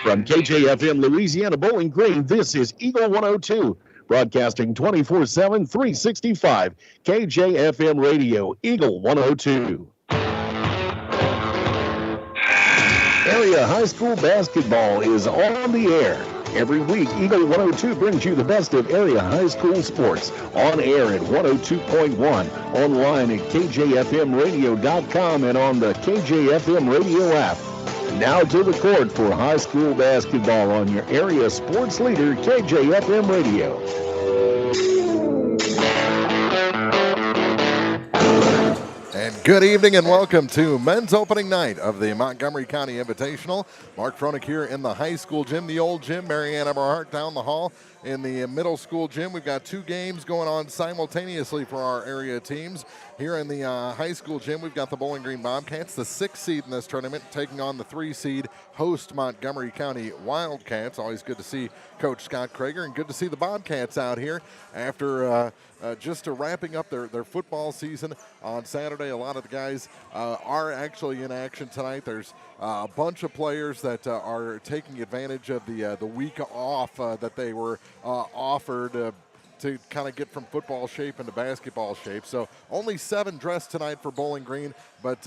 From KJFM Louisiana Bowling Green, this is Eagle 102, broadcasting 24/7, 365. KJFM Radio, Eagle 102. Area high school basketball is on the air. Every week, Eagle 102 brings you the best of area high school sports. On air at 102.1, online at kjfmradio.com, and on the KJFM Radio app. Now to the court for high school basketball on your area sports leader, KJFM Radio. And good evening and welcome to men's opening night of the Montgomery County Invitational. Mark Fronick here in the high school gym, the old gym. Marianne Eberhardt down the hall in the middle school gym. We've got two games going on simultaneously for our area teams. Here in the high school gym, we've got the Bowling Green Bobcats, the 6th seed in this tournament, taking on the 3 seed host Montgomery County Wildcats. Always good to see Coach Scott Krager, and good to see the Bobcats out here after just wrapping up their football season on Saturday. A lot of the guys are actually in action tonight. There's a bunch of players that are taking advantage of the week off that they were offered to kind of get from football shape into basketball shape. So only 7 dressed tonight for Bowling Green, but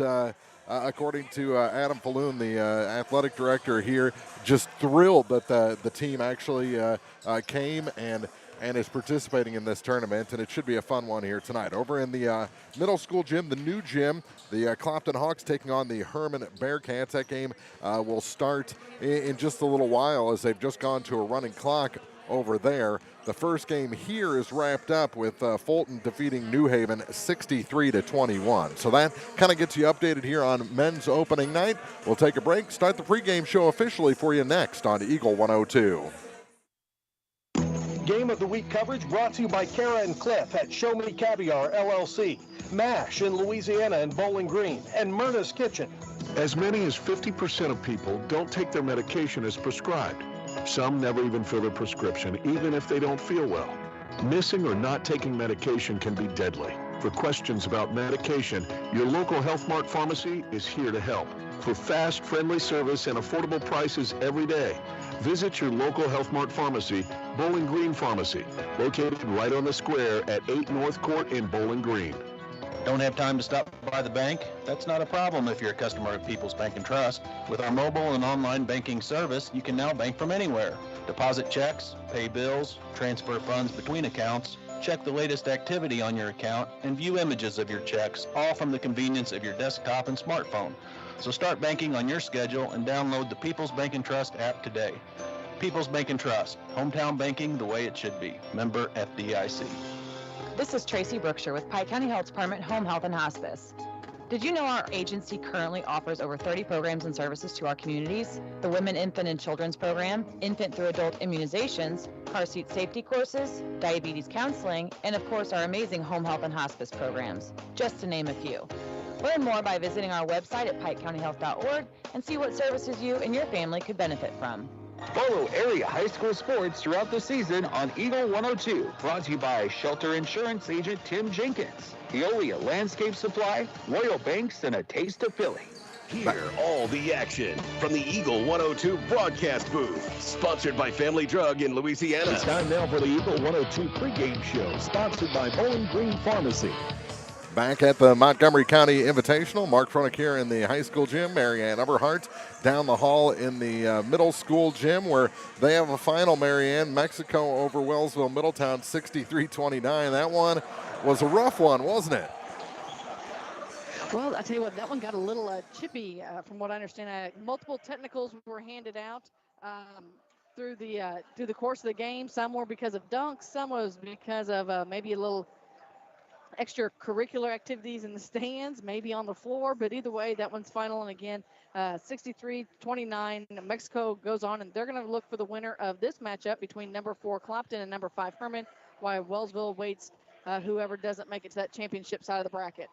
according to Adam Falloon, the athletic director here, just thrilled that the team actually came and is participating in this tournament, and it should be a fun one here tonight. Over in the middle school gym, the new gym, the Clopton Hawks taking on the Hermann Bearcats. That game will start in just a little while, as they've just gone to a running clock over there. The first game here is wrapped up with Fulton defeating New Haven 63-21. So that kind of gets you updated here on men's opening night. We'll take a break, start the pregame show officially for you next on Eagle 102. Game of the Week coverage brought to you by Kara and Cliff at Show Me Caviar LLC, MASH in Louisiana and Bowling Green, and Myrna's Kitchen. As many as 50% of people don't take their medication as prescribed. Some never even fill their prescription, even if they don't feel well. Missing or not taking medication can be deadly. For questions about medication, your local Health Mart pharmacy is here to help. For fast, friendly service and affordable prices every day, visit your local Health Mart pharmacy, Bowling Green Pharmacy, located right on the square at 8 North Court in Bowling Green. Don't have time to stop by the bank? That's not a problem if you're a customer of People's Bank and Trust. With our mobile and online banking service, you can now bank from anywhere. Deposit checks, pay bills, transfer funds between accounts, check the latest activity on your account, and view images of your checks, all from the convenience of your desktop and smartphone. So start banking on your schedule and download the People's Bank and Trust app today. People's Bank and Trust, hometown banking the way it should be. Member FDIC. This is Tracy Brookshire with Pike County Health Department Home Health and Hospice. Did you know our agency currently offers over 30 programs and services to our communities? The Women, Infant, and Children's Program, infant through adult immunizations, car seat safety courses, diabetes counseling, and of course our amazing home health and hospice programs, just to name a few. Learn more by visiting our website at pikecountyhealth.org and see what services you and your family could benefit from. Follow area high school sports throughout the season on Eagle 102. Brought to you by Shelter Insurance Agent Tim Jenkins, Veolia Landscape Supply, Royal Banks, and a taste of Philly. Hear all the action from the Eagle 102 broadcast booth. Sponsored by Family Drug in Louisiana. It's time now for the Eagle 102 pregame show, sponsored by Bowling Green Pharmacy. Back at the Montgomery County Invitational, Mark Fronick here in the high school gym, Marianne Eberhardt down the hall in the middle school gym, where they have a final, Marianne. Mexico over Wellsville Middletown 63-29. That one was a rough one, wasn't it? Well, I tell you what, that one got a little chippy from what I understand. Multiple technicals were handed out through the course of the game. Some were because of dunks, some was because of maybe a little extracurricular activities in the stands, maybe on the floor, but either way, that one's final. And again, 63-29, Mexico goes on, and they're going to look for the winner of this matchup between number 4 Clopton and number 5 Hermann, while Wellsville waits whoever doesn't make it to that championship side of the bracket.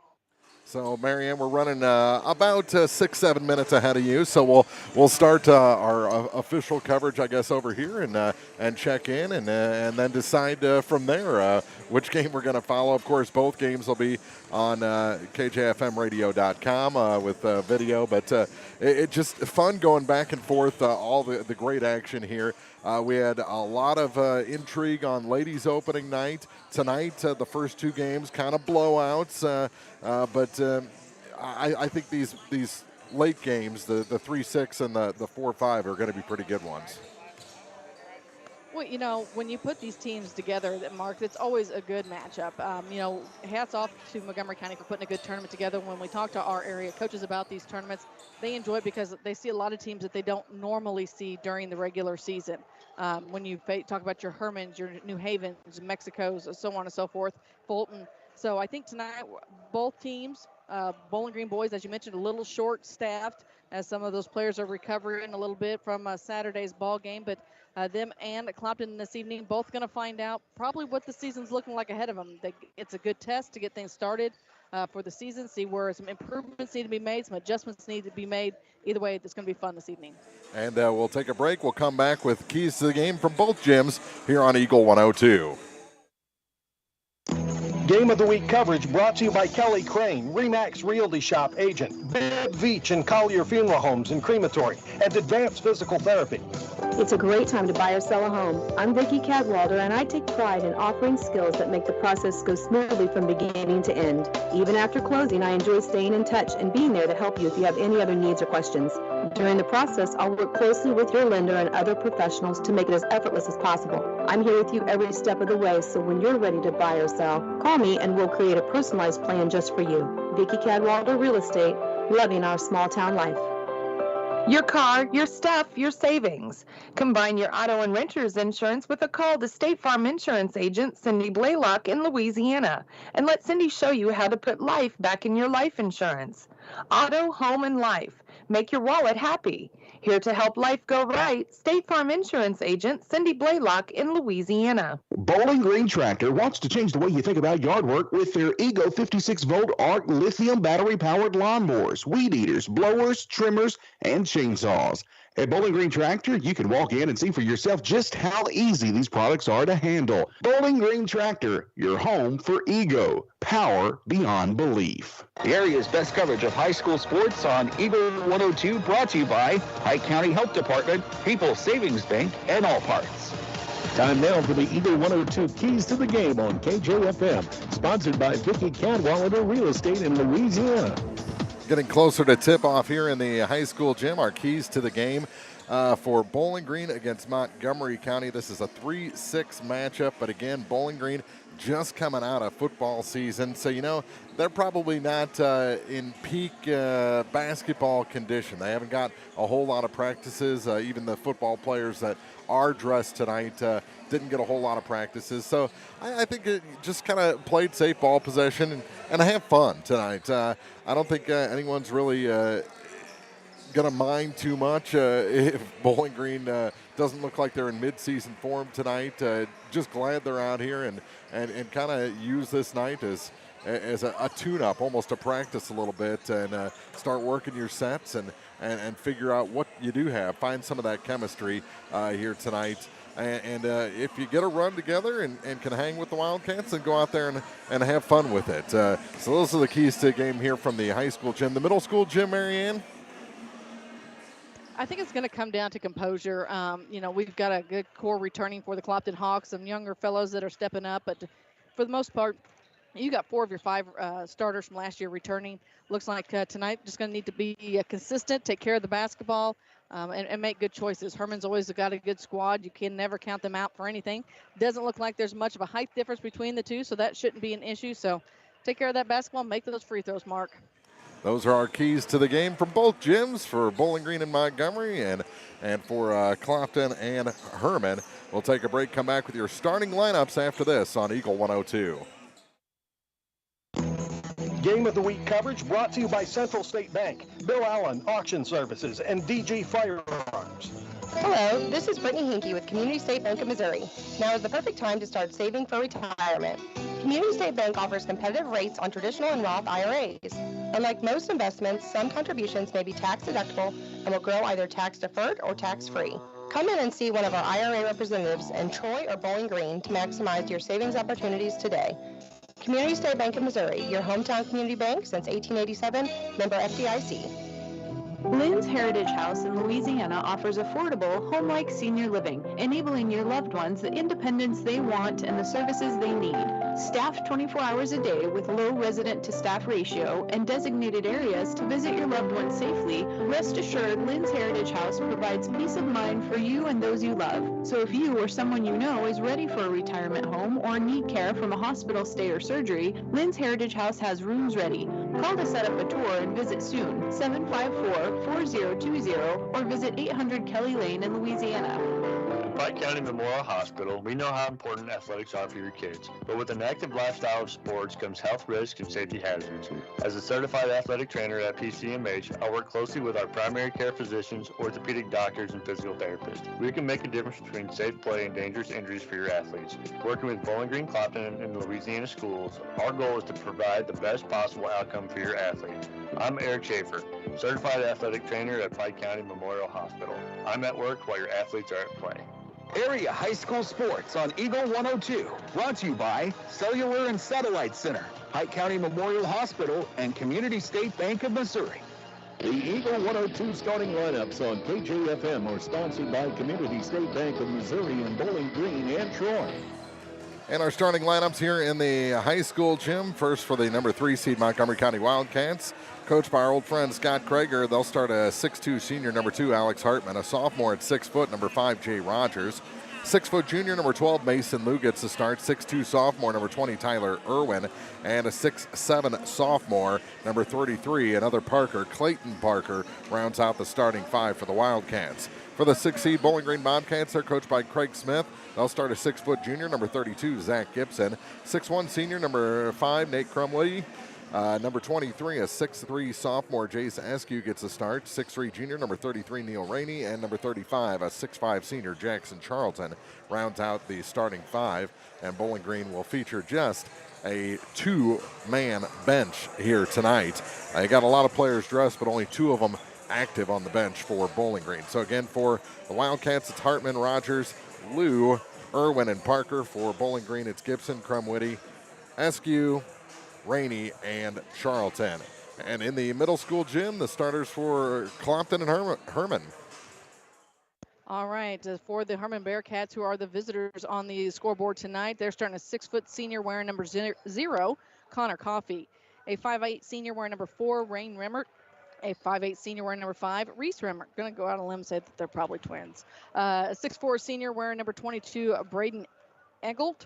So, Marianne, we're running about 6-7 minutes ahead of you. So we'll start our official coverage, I guess, over here and check in and then decide from there which game we're going to follow. Of course, both games will be on KJFMradio.com with video. But it's just fun going back and forth, all the great action here. We had a lot of intrigue on ladies' opening night. Tonight, the first two games kind of blowouts, but I think these late games, the 3-6 and the 4-5, are going to be pretty good ones. Well, you know, when you put these teams together, Mark, it's always a good matchup. You know, hats off to Montgomery County for putting a good tournament together. When we talk to our area coaches about these tournaments, they enjoy it because they see a lot of teams that they don't normally see during the regular season. When you talk about your Hermans, your New Havens, Mexicos, so on and so forth, Fulton. So I think tonight both teams, Bowling Green boys, as you mentioned, a little short-staffed as some of those players are recovering a little bit from Saturday's ball game, but them and Clopton this evening both going to find out probably what the season's looking like ahead of them. It's a good test to get things started for the season, see where some improvements need to be made, some adjustments need to be made. Either way, it's going to be fun this evening. And we'll take a break. We'll come back with keys to the game from both gyms here on Eagle 102. Game of the Week coverage brought to you by Kelly Crane, RE/MAX Realty Shop agent, Bibb Veach and Collier Funeral Homes and Crematory, and Advanced Physical Therapy. It's a great time to buy or sell a home. I'm Vicki Cadwalder, and I take pride in offering skills that make the process go smoothly from beginning to end. Even after closing, I enjoy staying in touch and being there to help you if you have any other needs or questions. During the process, I'll work closely with your lender and other professionals to make it as effortless as possible. I'm here with you every step of the way, so when you're ready to buy or sell, call me and we'll create a personalized plan just for you. Vicki Cadwalder Real Estate, loving our small town life. Your car, your stuff, your savings. Combine your auto and renter's insurance with a call to State Farm Insurance agent Cindy Blaylock in Louisiana, and let Cindy show you how to put life back in your life insurance. Auto, home, and life. Make your wallet happy. Here to help life go right, State Farm Insurance agent Cindy Blaylock in Louisiana. Bowling Green Tractor wants to change the way you think about yard work with their Ego 56-volt ARC lithium battery-powered lawnmowers, weed eaters, blowers, trimmers, and chainsaws. At Bowling Green Tractor, you can walk in and see for yourself just how easy these products are to handle. Bowling Green Tractor, your home for Ego. Power beyond belief. The area's best coverage of high school sports on Eagle 102, brought to you by Pike County Health Department, People's Savings Bank, and All Parts. Time now for the Eagle 102 Keys to the Game on KJFM, sponsored by Vicki Cadwalder Real Estate in Louisiana. Getting closer to tip-off here in the high school gym. Our keys to the game for Bowling Green against Montgomery County. This is a 3-6 matchup, but again, Bowling Green just coming out of football season. So, you know, they're probably not in peak basketball condition. They haven't got a whole lot of practices. Even the football players that are dressed tonight didn't get a whole lot of practices. So I think it just kind of played safe ball possession and have fun tonight. I don't think anyone's really going to mind too much if Bowling Green doesn't look like they're in mid-season form tonight. Just glad they're out here and kind of use this night as a tune-up, almost a practice a little bit, and start working your sets and figure out what you do have. Find some of that chemistry here tonight. And if you get a run together and can hang with the Wildcats, then go out there and have fun with it. So those are the keys to the game here from the high school gym. The middle school gym, Marianne? I think it's going to come down to composure. You know, we've got a good core returning for the Clopton Hawks, some younger fellows that are stepping up. But for the most part, you got 4 of your 5 starters from last year returning. Looks like tonight just going to need to be consistent, take care of the basketball, and make good choices. Herman's always got a good squad. You can never count them out for anything. Doesn't look like there's much of a height difference between the two, so that shouldn't be an issue. So take care of that basketball, make those free throws, Mark. Those are our keys to the game from both gyms for Bowling Green and Montgomery and for Clopton and Hermann. We'll take a break, come back with your starting lineups after this on Eagle 102. Game of the Week coverage brought to you by Central State Bank, Bill Allen Auction Services, and DG Firearms. Hello, this is Brittany Hinkey with Community State Bank of Missouri. Now is the perfect time to start saving for retirement. Community State Bank offers competitive rates on traditional and Roth IRAs. Unlike most investments, some contributions may be tax deductible and will grow either tax deferred or tax free. Come in and see one of our IRA representatives in Troy or Bowling Green to maximize your savings opportunities today. Community State Bank of Missouri, your hometown community bank since 1887, member FDIC. Lynn's Heritage House in Louisiana offers affordable, home-like senior living, enabling your loved ones the independence they want and the services they need. Staffed 24 hours a day with low resident-to-staff ratio and designated areas to visit your loved ones safely, rest assured Lynn's Heritage House provides peace of mind for you and those you love. So if you or someone you know is ready for a retirement home or need care from a hospital stay or surgery, Lynn's Heritage House has rooms ready. Call to set up a tour and visit soon, 754-4020, or visit 800 Kelly Lane in Louisiana. At Pike County Memorial Hospital, we know how important athletics are for your kids, but with an active lifestyle of sports comes health risks and safety hazards. As a certified athletic trainer at PCMH, I work closely with our primary care physicians, orthopedic doctors, and physical therapists. We can make a difference between safe play and dangerous injuries for your athletes. Working with Bowling Green, Clopton, and Louisiana schools, our goal is to provide the best possible outcome for your athlete. I'm Eric Schaefer, certified athletic trainer at Pike County Memorial Hospital. I'm at work while your athletes are at play. Area high school sports on Eagle 102. Brought to you by Cellular and Satellite Center, Pike County Memorial Hospital, and Community State Bank of Missouri. The Eagle 102 starting lineups on KJFM are sponsored by Community State Bank of Missouri in Bowling Green and Troy. And our starting lineups here in the high school gym. First for the number 3 seed Montgomery County Wildcats, coached by our old friend Scott Krager. They'll start a 6'2 senior, number 2 Alex Hartman, a sophomore at 6 foot, number 5 Jay Rogers. 6 foot junior, number 12 Mason Lou gets the start. 6'2 sophomore, number 20 Tyler Irwin, and a 6'7 sophomore, number 33, another Parker, Clayton Parker, rounds out the starting 5 for the Wildcats. For the 6 seed Bowling Green Bobcats, they're coached by Craig Smith. They'll start a 6 foot junior, number 32 Zach Gibson. 6'1 senior, number 5 Nate Crumley. Number 23, a 6'3 sophomore, Jace Askew gets a start. 6'3 junior, number 33, Neil Rainey. And number 35, a 6'5 senior, Jackson Charlton, rounds out the starting 5. And Bowling Green will feature just a 2-man bench here tonight. They got a lot of players dressed, but only 2 of them active on the bench for Bowling Green. So again, for the Wildcats, it's Hartman, Rogers, Lou, Irwin, and Parker. For Bowling Green, it's Gibson, Crumwitty, Askew, Rainey, and Charlton. And in the middle school gym, the starters for Clopton and Hermann. All right, for the Hermann Bearcats, who are the visitors on the scoreboard tonight, they're starting a 6 foot senior wearing number 0, Connor Coffey. A 5'8 senior wearing number 4, Rain Remmert. A 5'8 senior wearing number 5, Reese Remmert. Going to go out on a limb and say that they're probably twins. A 6'4 senior wearing number 22, Braden Eggolt.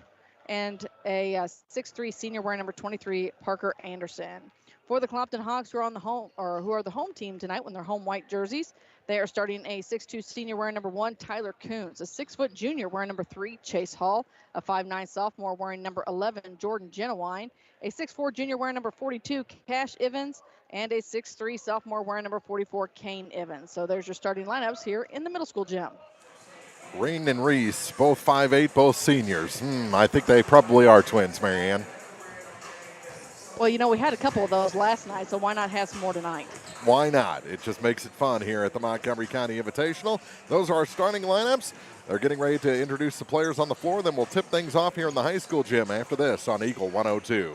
And a 6'3 senior wearing number 23, Parker Anderson. For the Clopton Hawks, who are the home team tonight in their home white jerseys, they are starting a 6'2 senior wearing number 1, Tyler Coons, a 6 foot junior wearing number 3, Chase Hall, a 5'9 sophomore wearing number 11, Jordan Genowine, a 6'4 junior wearing number 42, Cash Evans, and a 6'3 sophomore wearing number 44, Kane Evans. So there's your starting lineups here in the middle school gym. Rain and Reese, both 5'8", both seniors. I think they probably are twins, Marianne. Well, you know, we had a couple of those last night, so why not have some more tonight? Why not? It just makes it fun here at the Montgomery County Invitational. Those are our starting lineups. They're getting ready to introduce the players on the floor. Then we'll tip things off here in the high school gym after this on Eagle 102.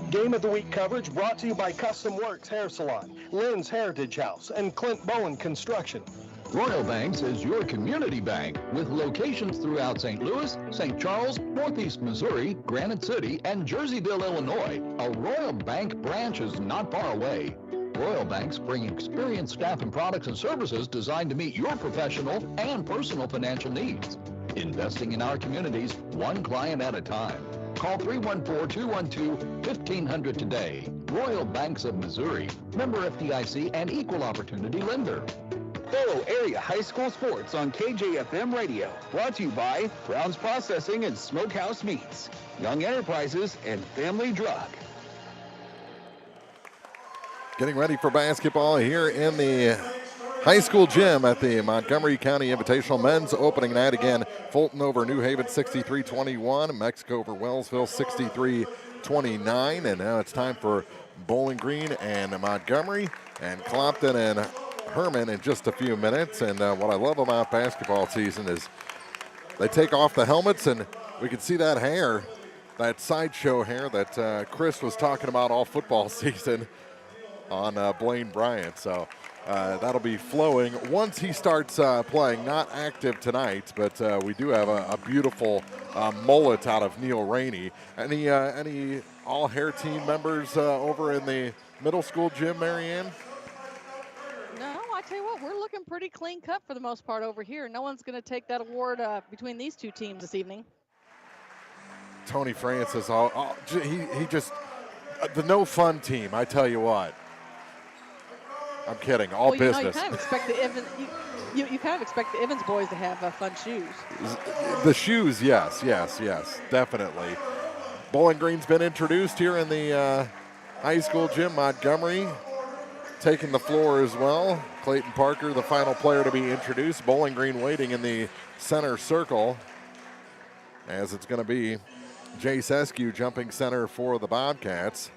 Game of the Week coverage brought to you by Custom Works Hair Salon, Lynn's Heritage House, and Clint Bowen Construction. Royal Banks is your community bank with locations throughout St. Louis, St. Charles, Northeast Missouri, Granite City, and Jerseyville, Illinois. A Royal Bank branch is not far away. Royal Banks bring experienced staff and products and services designed to meet your professional and personal financial needs. Investing in our communities, one client at a time. Call 314-212-1500 today. Royal Banks of Missouri, member FDIC and equal opportunity lender. Follow area high school sports on KJFM Radio. Brought to you by Brown's Processing and Smokehouse Meats, Young Enterprises, and Family Drug. Getting ready for basketball here in the high school gym at the Montgomery County Invitational men's opening night. Again, Fulton over New Haven 63-21, Mexico over Wellsville 63-29, and now it's time for Bowling Green and Montgomery and Clopton and Hermann in just a few minutes. And what I love about basketball season is they take off the helmets and we can see that hair, that sideshow hair that Chris was talking about all football season on Blaine Bryant. So that'll be flowing once he starts playing. Not active tonight, but we do have a beautiful mullet out of Neil Rainey. Any all-hair team members over in the middle school gym, Marianne? No, I tell you what, we're looking pretty clean cut for the most part over here. No one's going to take that award between these two teams this evening. Tony Francis, he just the no fun team. I tell you what. I'm kidding. All business. You kind of expect the Evans. You kind of expect the Evans boys to have fun shoes. The shoes, yes, definitely. Bowling Green's been introduced here in the high school gym. Montgomery taking the floor as well. Clayton Parker, the final player to be introduced. Bowling Green waiting in the center circle, as it's going to be Jace Eskew jumping center for the Bobcats.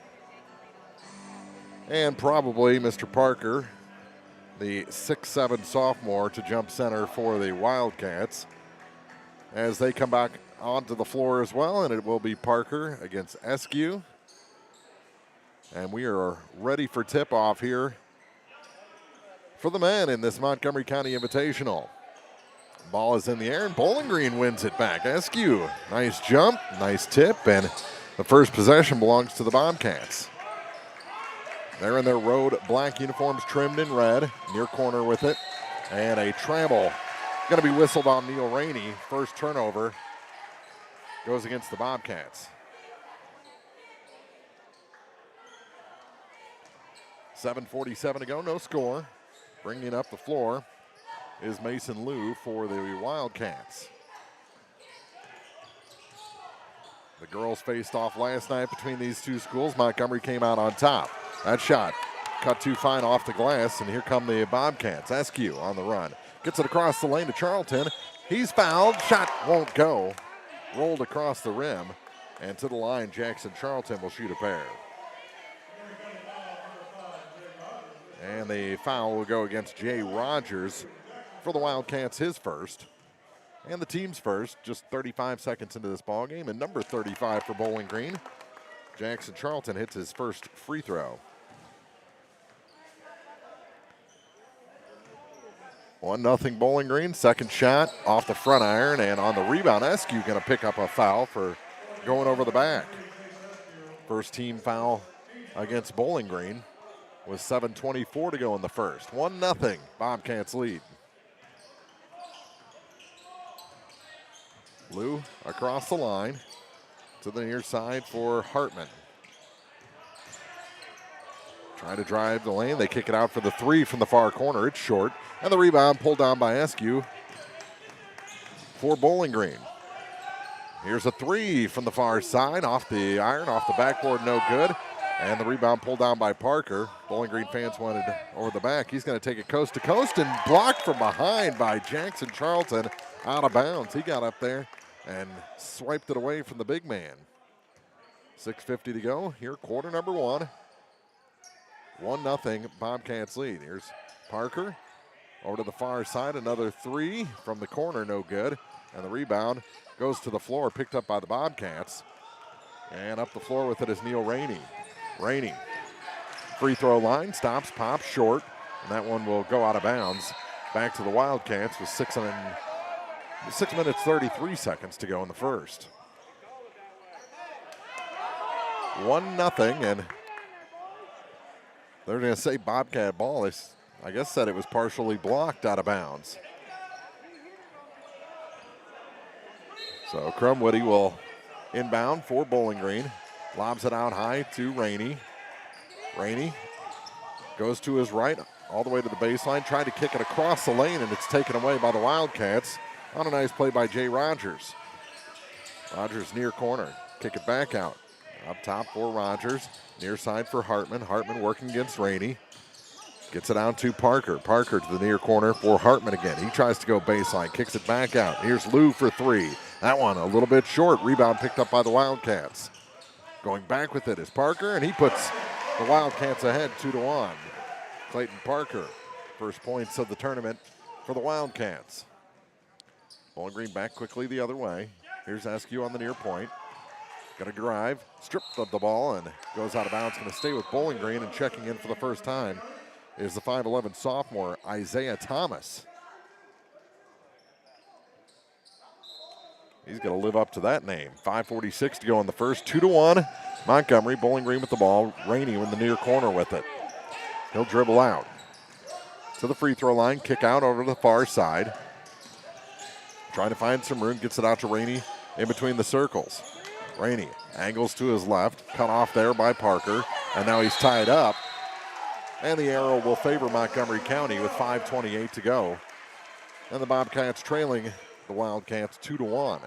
And probably Mr. Parker, the 6'7" sophomore, to jump center for the Wildcats as they come back onto the floor as well. And it will be Parker against Eskew. And we are ready for tip-off here for the men in this Montgomery County Invitational. Ball is in the air, and Bowling Green wins it back. Eskew, nice jump, nice tip, and the first possession belongs to the Bobcats. They're in their road black uniforms trimmed in red, near corner with it, and a travel. Going to be whistled on Neil Rainey. First turnover goes against the Bobcats. 7:47 to go, no score. Bringing up the floor is Mason Liu for the Wildcats. The girls faced off last night between these two schools. Montgomery came out on top. That shot cut too fine off the glass, and here come the Bobcats. Eskew on the run. Gets it across the lane to Charlton. He's fouled. Shot won't go. Rolled across the rim. And to the line, Jackson Charlton will shoot a pair. And the foul will go against Jay Rogers for the Wildcats, his first. And the team's first, just 35 seconds into this ball game. And number 35 for Bowling Green, Jackson Charlton, hits his first free throw. 1-0 Bowling Green. Second shot off the front iron, and on the rebound, Eskew going to pick up a foul for going over the back. First team foul against Bowling Green with 7:24 to go in the first. 1-0 Bobcats lead. Lou across the line to the near side for Hartman. Trying to drive the lane. They kick it out for the three from the far corner. It's short. And the rebound pulled down by Eskew for Bowling Green. Here's a three from the far side. Off the iron, off the backboard, no good. And the rebound pulled down by Parker. Bowling Green fans wanted over the back. He's going to take it coast to coast and blocked from behind by Jackson Charlton, out of bounds. He got up there and swiped it away from the big man. 6:50 to go. Here, quarter number one. 1-0 Bobcats lead. Here's Parker over to the far side. Another three from the corner, no good. And the rebound goes to the floor, picked up by the Bobcats. And up the floor with it is Neil Rainey. Rainey, free throw line, stops, pops, short. And that one will go out of bounds. Back to the Wildcats with 6 minutes 33 seconds to go in the first. 1-0, and they're going to say Bobcat ball. I guess said it was partially blocked out of bounds. So Crumwoody will inbound for Bowling Green. Lobs it out high to Rainey. Rainey goes to his right all the way to the baseline. Tried to kick it across the lane, and it's taken away by the Wildcats on a nice play by Jay Rogers. Rogers near corner. Kick it back out. Up top for Rogers. Near side for Hartman. Hartman working against Rainey. Gets it out to Parker. Parker to the near corner for Hartman again. He tries to go baseline, kicks it back out. Here's Lou for three. That one a little bit short. Rebound picked up by the Wildcats. Going back with it is Parker, and he puts the Wildcats ahead 2-1. Clayton Parker, first points of the tournament for the Wildcats. Bowling Green back quickly the other way. Here's Askew on the near point. Got a drive, stripped of the ball, and goes out of bounds. Going to stay with Bowling Green, and checking in for the first time is the 5'11 sophomore, Isaiah Thomas. He's going to live up to that name. 5:46 to go in the first. 2-1. Montgomery, Bowling Green with the ball. Rainey in the near corner with it. He'll dribble out to the free throw line. Kick out over to the far side. Trying to find some room. Gets it out to Rainey in between the circles. Rainey angles to his left. Cut off there by Parker. And now he's tied up. And the arrow will favor Montgomery County with 5:28 to go. And the Bobcats trailing the Wildcats 2-1.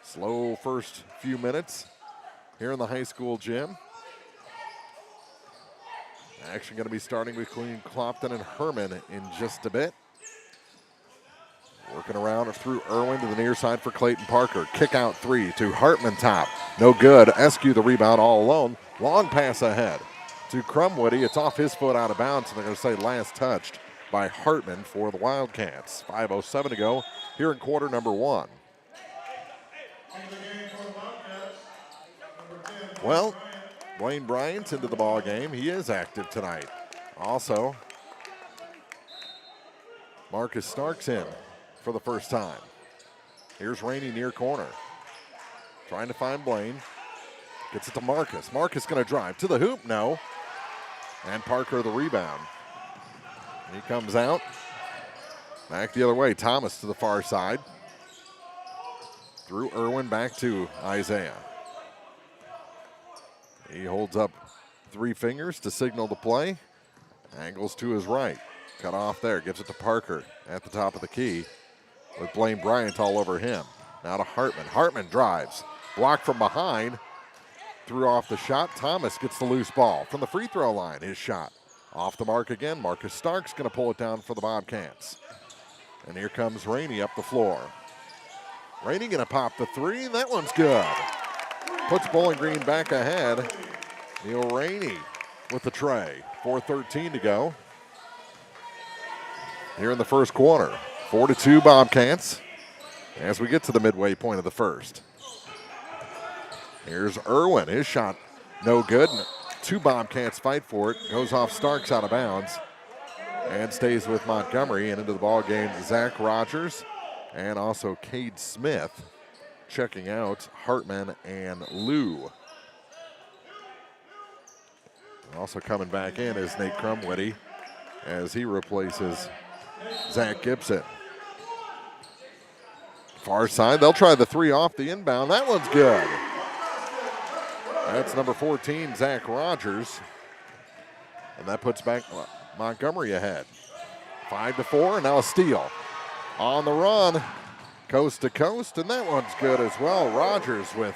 Slow first few minutes here in the high school gym. Action going to be starting between Clopton and Hermann in just a bit. Working around through Irwin to the near side for Clayton Parker. Kick out three to Hartman top. No good. Eskew the rebound all alone. Long pass ahead to Crumwoody. It's off his foot out of bounds, and they're going to say last touched by Hartman for the Wildcats. 5:07 to go here in quarter number one. Well, Blaine Bryant's into the ball game. He is active tonight. Also, Marcus Stark's in for the first time. Here's Rainey near corner. Trying to find Blaine. Gets it to Marcus. Marcus going to drive to the hoop. No. And Parker the rebound. He comes out. Back the other way. Thomas to the far side. Through Irwin back to Isaiah. He holds up three fingers to signal the play. Angles to his right. Cut off there. Gives it to Parker at the top of the key with Blaine Bryant all over him. Now to Hartman. Hartman drives. Blocked from behind. Threw off the shot. Thomas gets the loose ball from the free throw line. His shot off the mark again. Marcus Stark's going to pull it down for the Bobcats. And here comes Rainey up the floor. Rainey going to pop the three. That one's good. Puts Bowling Green back ahead. Neil Rainey with the tray. 4:13 to go here in the first quarter. 4-2 Bobcats as we get to the midway point of the first. Here's Irwin. His shot no good. Two Bobcats fight for it. Goes off Starks out of bounds and stays with Montgomery. And into the ball game, Zach Rogers and also Cade Smith checking out Hartman and Lou. Also coming back in is Nate Crumwoody as he replaces Zach Gibson. Far side, they'll try the three off the inbound. That one's good. That's number 14, Zach Rogers. And that puts back Montgomery ahead. 5-4, and now a steal. On the run, coast to coast, and that one's good as well. Rogers with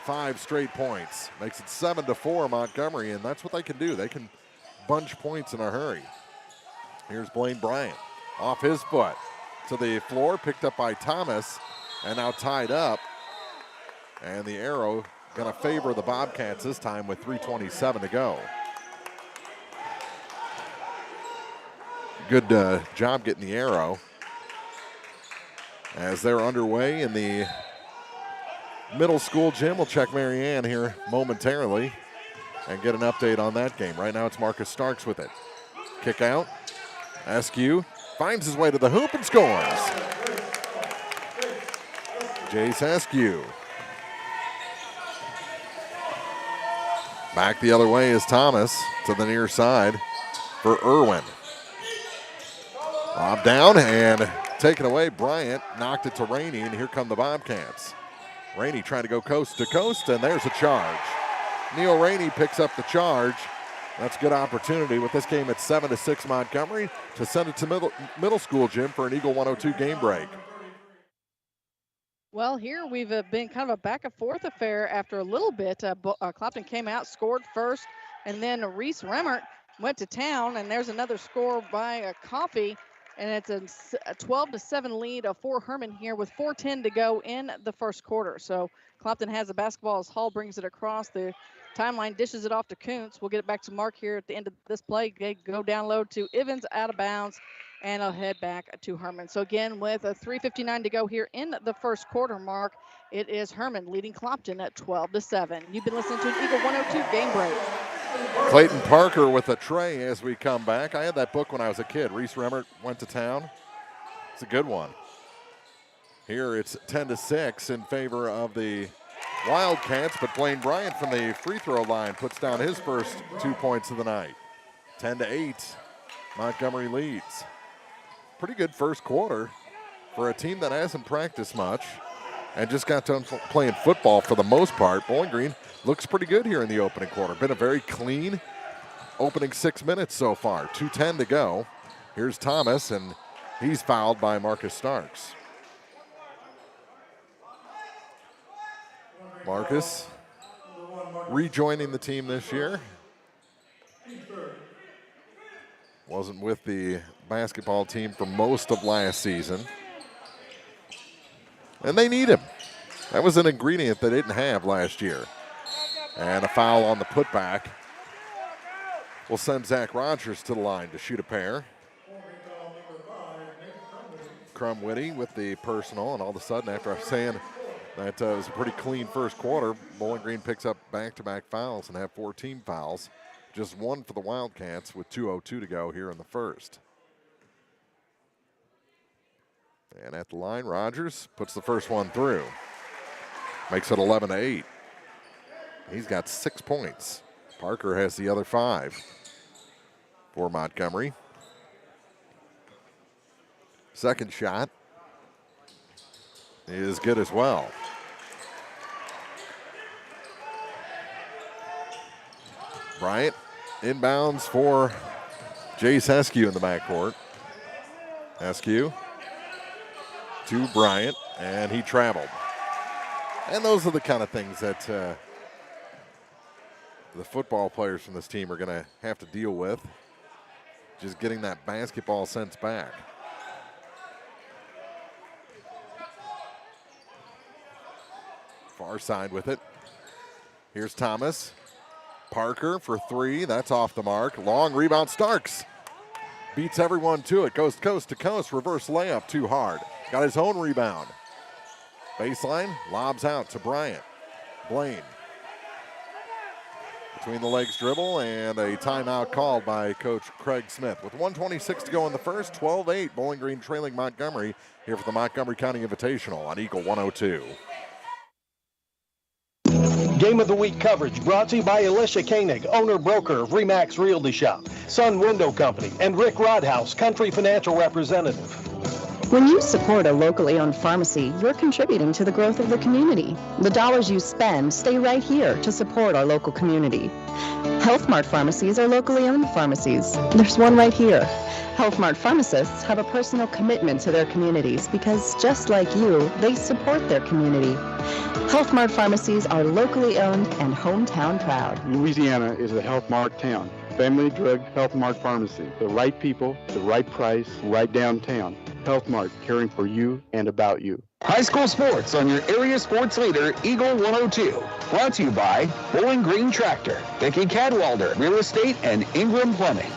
5 straight points. Makes it 7-4 Montgomery, and that's what they can do. They can bunch points in a hurry. Here's Blaine Bryant off his foot to the floor, picked up by Thomas, and now tied up. And the arrow going to favor the Bobcats this time with 3:27 to go. Good job getting the arrow as they're underway in the middle school gym. We'll check Marianne here momentarily and get an update on that game. Right now it's Marcus Starks with it. Kick out. Askew finds his way to the hoop and scores. Jace Askew. Back the other way is Thomas to the near side for Irwin. Lob down and taken away. Bryant knocked it to Rainey, and here come the Bobcats. Rainey trying to go coast to coast, and there's a charge. Neil Rainey picks up the charge. That's a good opportunity with this game at 7-6 Montgomery to send it to middle school gym for an Eagle 102 game break. Well, here we've been kind of a back and forth affair after a little bit. Clopton came out, scored first, and then Reese Remmert went to town, and there's another score by Coffee, and it's a 12-7 lead for Hermann here with 4:10 to go in the first quarter. So Clopton has the basketball as Hall brings it across the timeline, dishes it off to Kuntz. We'll get it back to Mark here at the end of this play. They go down low to Ivins, out of bounds, and I'll head back to Hermann. So again, with a 3:59 to go here in the first quarter, Mark, it is Hermann leading Clopton at 12-7. You've been listening to an Eagle 102 game break. Clayton Parker with a tray as we come back. I had that book when I was a kid. Reese Remmert Went to Town. It's a good one. Here it's 10-6 in favor of the Wildcats, but Blaine Bryant from the free throw line puts down his first 2 points of the night. 10-8, Montgomery leads. Pretty good first quarter for a team that hasn't practiced much and just got done playing football for the most part. Bowling Green looks pretty good here in the opening quarter. Been a very clean opening 6 minutes so far. 2:10 to go. Here's Thomas, and he's fouled by Marcus Starks. Marcus rejoining the team this year. Wasn't with the basketball team for most of last season. And they need him. That was an ingredient they didn't have last year. And a foul on the putback will send Zach Rogers to the line to shoot a pair. Crumwitty with the personal, and all of a sudden, after I'm saying that it was a pretty clean first quarter, Bowling Green picks up back-to-back fouls and have 4 team fouls. Just 1 for the Wildcats with 2:02 to go here in the first. And at the line, Rogers puts the first one through. Makes it 11-8. He's got 6 points. Parker has the other 5 for Montgomery. Second shot is good as well. Bryant inbounds for Jace Heskew in the backcourt. Heskew to Bryant, and he traveled. And those are the kind of things that the football players from this team are going to have to deal with. Just getting that basketball sense back. Far side with it. Here's Thomas. Parker for 3. That's off the mark. Long rebound. Starks beats everyone to it. Goes coast to coast. Reverse layup. Too hard. Got his own rebound. Baseline. Lobs out to Bryant. Blaine. Between the legs dribble, and a timeout called by Coach Craig Smith. With 1:26 to go in the first, 12-8. Bowling Green trailing Montgomery here for the Montgomery County Invitational on Eagle 102. Game of the Week coverage brought to you by Alicia Koenig, owner-broker of RE/MAX Realty Shop, Sun Window Company, and Rick Rodhouse, Country Financial Representative. When you support a locally owned pharmacy, you're contributing to the growth of the community. The dollars you spend stay right here to support our local community. Health Mart pharmacies are locally owned pharmacies. There's one right here. Health Mart pharmacists have a personal commitment to their communities because, just like you, they support their community. Health Mart pharmacies are locally owned and hometown proud. Louisiana is a Health Mart town. Family Drug Health Mart Pharmacy. The right people, the right price, right downtown. Health Mart, caring for you and about you. High school sports on your area sports leader, Eagle 102. Brought to you by Bowling Green Tractor, Vicki Cadwalder, Real Estate, and Ingram Plumbing.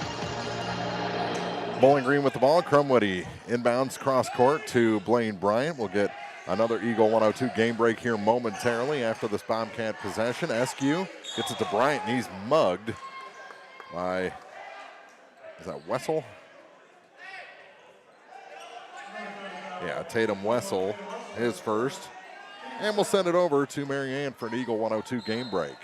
Bowling Green with the ball. Crumwitty inbounds cross court to Blaine Bryant. We'll get another Eagle 102 game break here momentarily after this Bobcat possession. Heskew gets it to Bryant, and he's mugged by, is that Wessel? Yeah, Tatum Wessel, his first. And we'll send it over to Marianne for an Eagle 102 game break.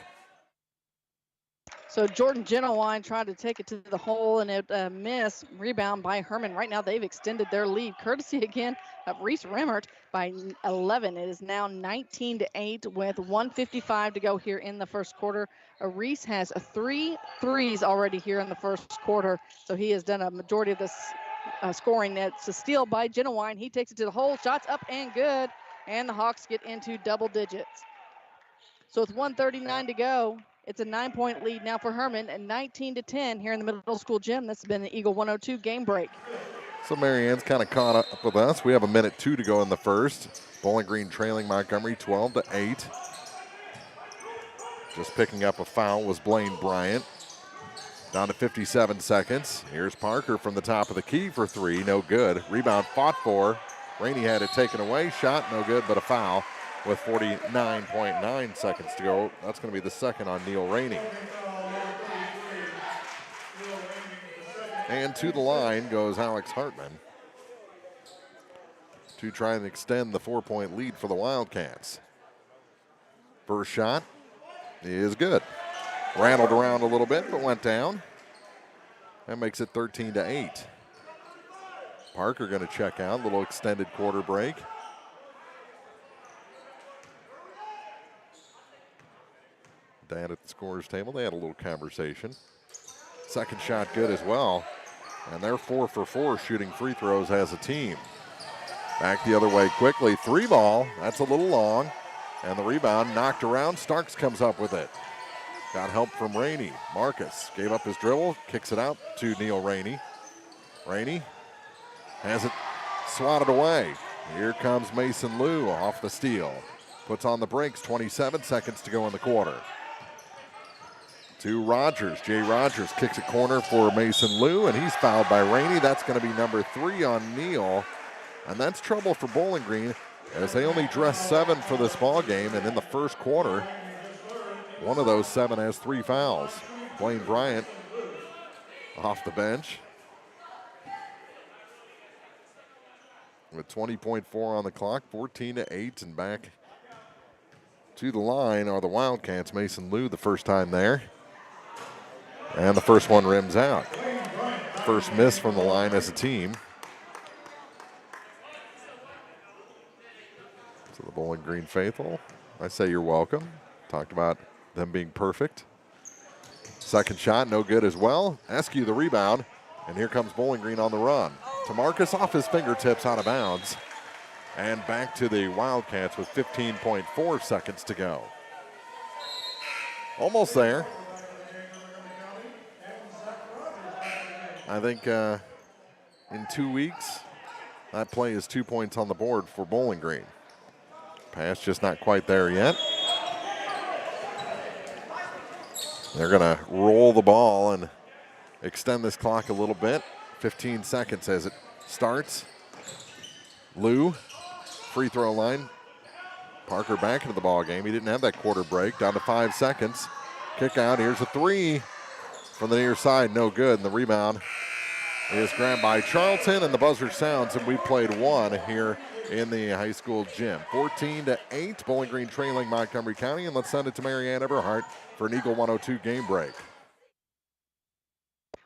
So Jordan Genowine tried to take it to the hole, and it missed. Rebound by Hermann. Right now they've extended their lead, courtesy again of Reese Remmert by 11. It is now 19-8 with 1:55 to go here in the first quarter. Reese has 3 threes already here in the first quarter, so he has done a majority of this scoring. That's a steal by Genowine. He takes it to the hole, shots up and good, and the Hawks get into double digits. So with 1:39 to go, It's a 9-point lead now for Hermann, and 19-10 here in the middle school gym. This has been the Eagle 102 game break. So Marianne's kind of caught up with us. We have a minute 2 to go in the first. Bowling Green trailing Montgomery 12-8. Just picking up a foul was Blaine Bryant. Down to 57 seconds. Here's Parker from the top of the key for 3. No good. Rebound fought for. Rainey had it taken away. Shot no good, but a foul with 49.9 seconds to go. That's going to be the second on Neil Rainey. And to the line goes Alex Hartman to try and extend the 4-point lead for the Wildcats. First shot is good. Rattled around a little bit, but went down. That makes it 13-8. Parker going to check out. Little extended quarter break. Dad at the scorer's table, they had a little conversation. Second shot good as well. And they're 4 for 4 shooting free throws as a team. Back the other way quickly. 3 ball. That's a little long. And the rebound knocked around. Starks comes up with it. Got help from Rainey. Marcus gave up his dribble. Kicks it out to Neil Rainey. Rainey has it swatted away. Here comes Mason Liu off the steal. Puts on the brakes. 27 seconds to go in the quarter. To Rogers. Jay Rogers kicks a corner for Mason Liu, and he's fouled by Rainey. That's going to be number 3 on Neal. And that's trouble for Bowling Green as they only dressed 7 for this ball game, and in the first quarter, one of those 7 has 3 fouls. Blaine Bryant off the bench with 20.4 on the clock, 14-8, and back to the line are the Wildcats. Mason Liu the first time there. And the first one rims out. First miss from the line as a team. So the Bowling Green faithful, I say you're welcome. Talked about them being perfect. Second shot, no good as well. Eskew the rebound, and here comes Bowling Green on the run. To Marcus off his fingertips out of bounds. And back to the Wildcats with 15.4 seconds to go. Almost there. I think in 2 weeks, that play is 2 points on the board for Bowling Green. Pass just not quite there yet. They're going to roll the ball and extend this clock a little bit. 15 seconds as it starts. Liu, free throw line. Parker back into the ball game. He didn't have that quarter break. Down to 5 seconds. Kick out. Here's a 3 from the near side. No good. And the rebound is grabbed by Charlton, and the buzzer sounds, and we played 1 here in the high school gym. 14-8. Bowling Green trailing Montgomery County. And let's send it to Marianne Eberhardt for an Eagle 102 game break.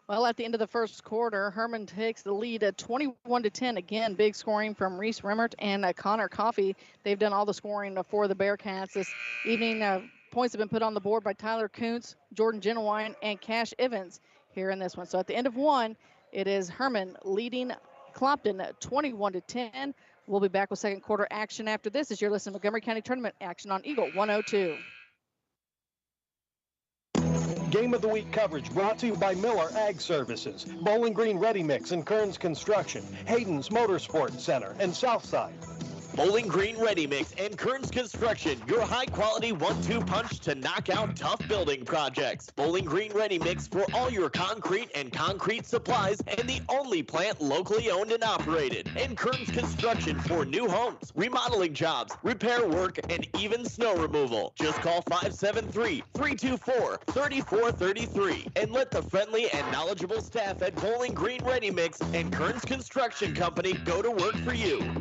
Well, at the end of the first quarter, Hermann takes the lead at 21-10. Again, big scoring from Reese Remmert and Connor Coffey. They've done all the scoring for the Bearcats this evening. Points have been put on the board by Tyler Kuntz, Jordan Genowine, and Cash Evans here in this one. So at the end of 1, it is Hermann leading Clopton 21-10. We'll be back with second quarter action after this as you're listening to Montgomery County Tournament action on Eagle 102. Game of the Week coverage brought to you by Miller Ag Services, Bowling Green Ready Mix and Kearns Construction, Hayden's Motorsports Center, and Southside. Bowling Green Ready Mix and Kearns Construction, your high-quality 1-2 punch to knock out tough building projects. Bowling Green Ready Mix for all your concrete and concrete supplies, and the only plant locally owned and operated. And Kearns Construction for new homes, remodeling jobs, repair work, and even snow removal. Just call 573-324-3433 and let the friendly and knowledgeable staff at Bowling Green Ready Mix and Kearns Construction Company go to work for you.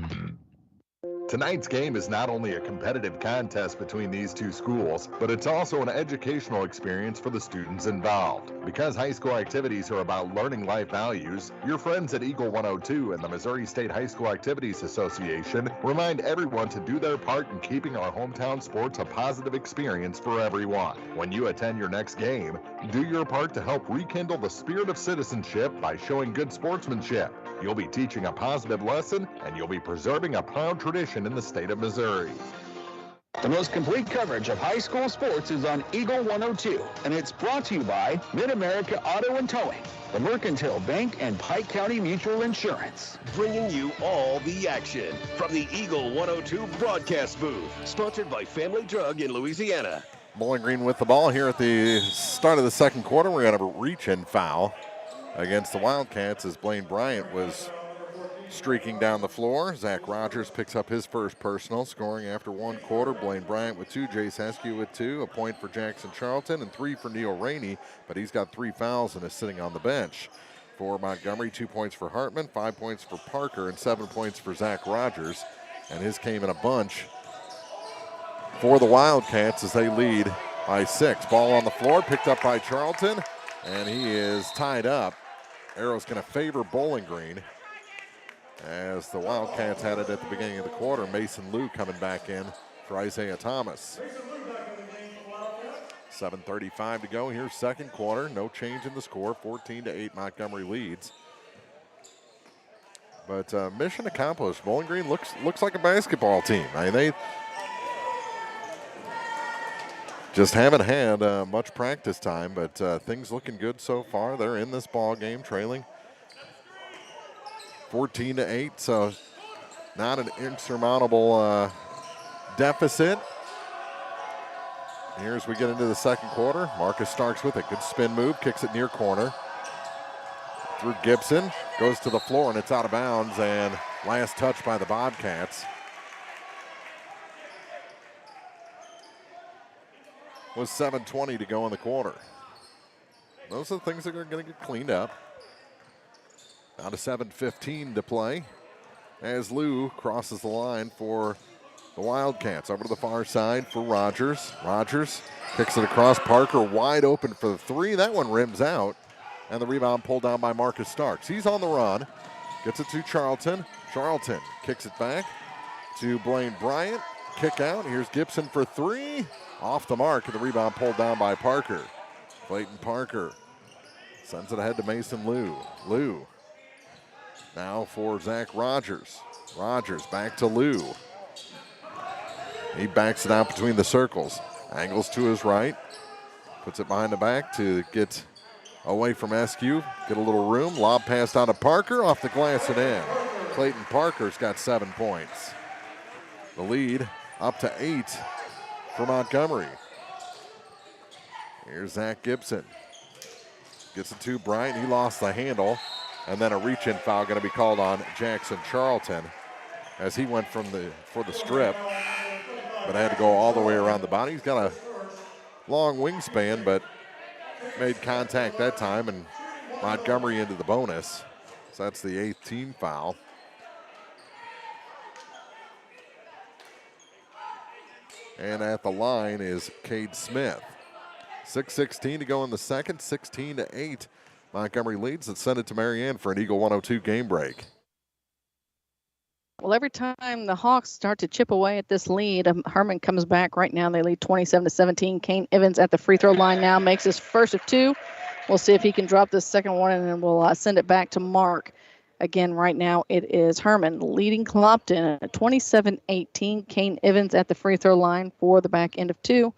Tonight's game is not only a competitive contest between these two schools, but it's also an educational experience for the students involved. Because high school activities are about learning life values, your friends at Eagle 102 and the Missouri State High School Activities Association remind everyone to do their part in keeping our hometown sports a positive experience for everyone. When you attend your next game, do your part to help rekindle the spirit of citizenship by showing good sportsmanship. You'll be teaching a positive lesson, and you'll be preserving a proud tradition in the state of Missouri. The most complete coverage of high school sports is on Eagle 102, and it's brought to you by Mid-America Auto and Towing, the Mercantile Bank, and Pike County Mutual Insurance. Bringing you all the action from the Eagle 102 broadcast booth, sponsored by Family Drug in Louisiana. Bowling Green with the ball here at the start of the second quarter. We're going to have a reach-in foul against the Wildcats as Blaine Bryant was streaking down the floor. Zach Rogers picks up his first personal, scoring after one quarter. Blaine Bryant with 2, Jace Heskew with 2, a point for Jackson Charlton, and 3 for Neil Rainey, but he's got 3 fouls and is sitting on the bench. For Montgomery, 2 points for Hartman, 5 points for Parker, and 7 points for Zach Rogers, and his came in a bunch for the Wildcats as they lead by 6. Ball on the floor, picked up by Charlton, and he is tied up. Arrow's going to favor Bowling Green, as the Wildcats had it at the beginning of the quarter. Mason Liu coming back in for Isaiah Thomas. 7:35 to go here, second quarter. No change in the score. 14-8 Montgomery leads. But mission accomplished. Bowling Green looks like a basketball team. I mean, they just haven't had much practice time, but things looking good so far. They're in this ball game, trailing 14-8, so not an insurmountable deficit. Here as we get into the second quarter, Marcus Starks with it. Good spin move, kicks it near corner. Through Gibson, goes to the floor, and it's out of bounds, and last touch by the Bobcats. Was 7:20 to go in the quarter. Those are the things that are going to get cleaned up. Down to 7:15 to play as Liu crosses the line for the Wildcats. Over to the far side for Rogers. Rogers kicks it across. Parker wide open for the 3. That one rims out, and the rebound pulled down by Marcus Starks. He's on the run. Gets it to Charlton. Charlton kicks it back to Blaine Bryant. Kick out. Here's Gibson for 3. Off the mark, and the rebound pulled down by Parker. Clayton Parker sends it ahead to Mason Liu. Liu now for Zach Rogers. Rogers back to Liu. He backs it out between the circles. Angles to his right. Puts it behind the back to get away from Eskew. Get a little room. Lob pass down to Parker. Off the glass and in. Clayton Parker's got 7 points. The lead up to 8 for Montgomery. Here's Zach Gibson. Gets it to Bryant. He lost the handle. And then a reach-in foul going to be called on Jackson Charlton as he went for the strip, but had to go all the way around the body. He's got a long wingspan, but made contact that time, and Montgomery into the bonus. So that's the 8th team foul. And at the line is Cade Smith. 6:16 to go in the second, 16-8. Montgomery leads. Let's send it to Marianne for an Eagle 102 game break. Well, every time the Hawks start to chip away at this lead, Hermann comes back. Right now they lead 27-17. Kane Evans at the free throw line now makes his first of 2. We'll see if he can drop this second one, and then we'll send it back to Mark. Again, right now it is Hermann leading Clopton at 27-18. Kane Evans at the free throw line for the back end of 2.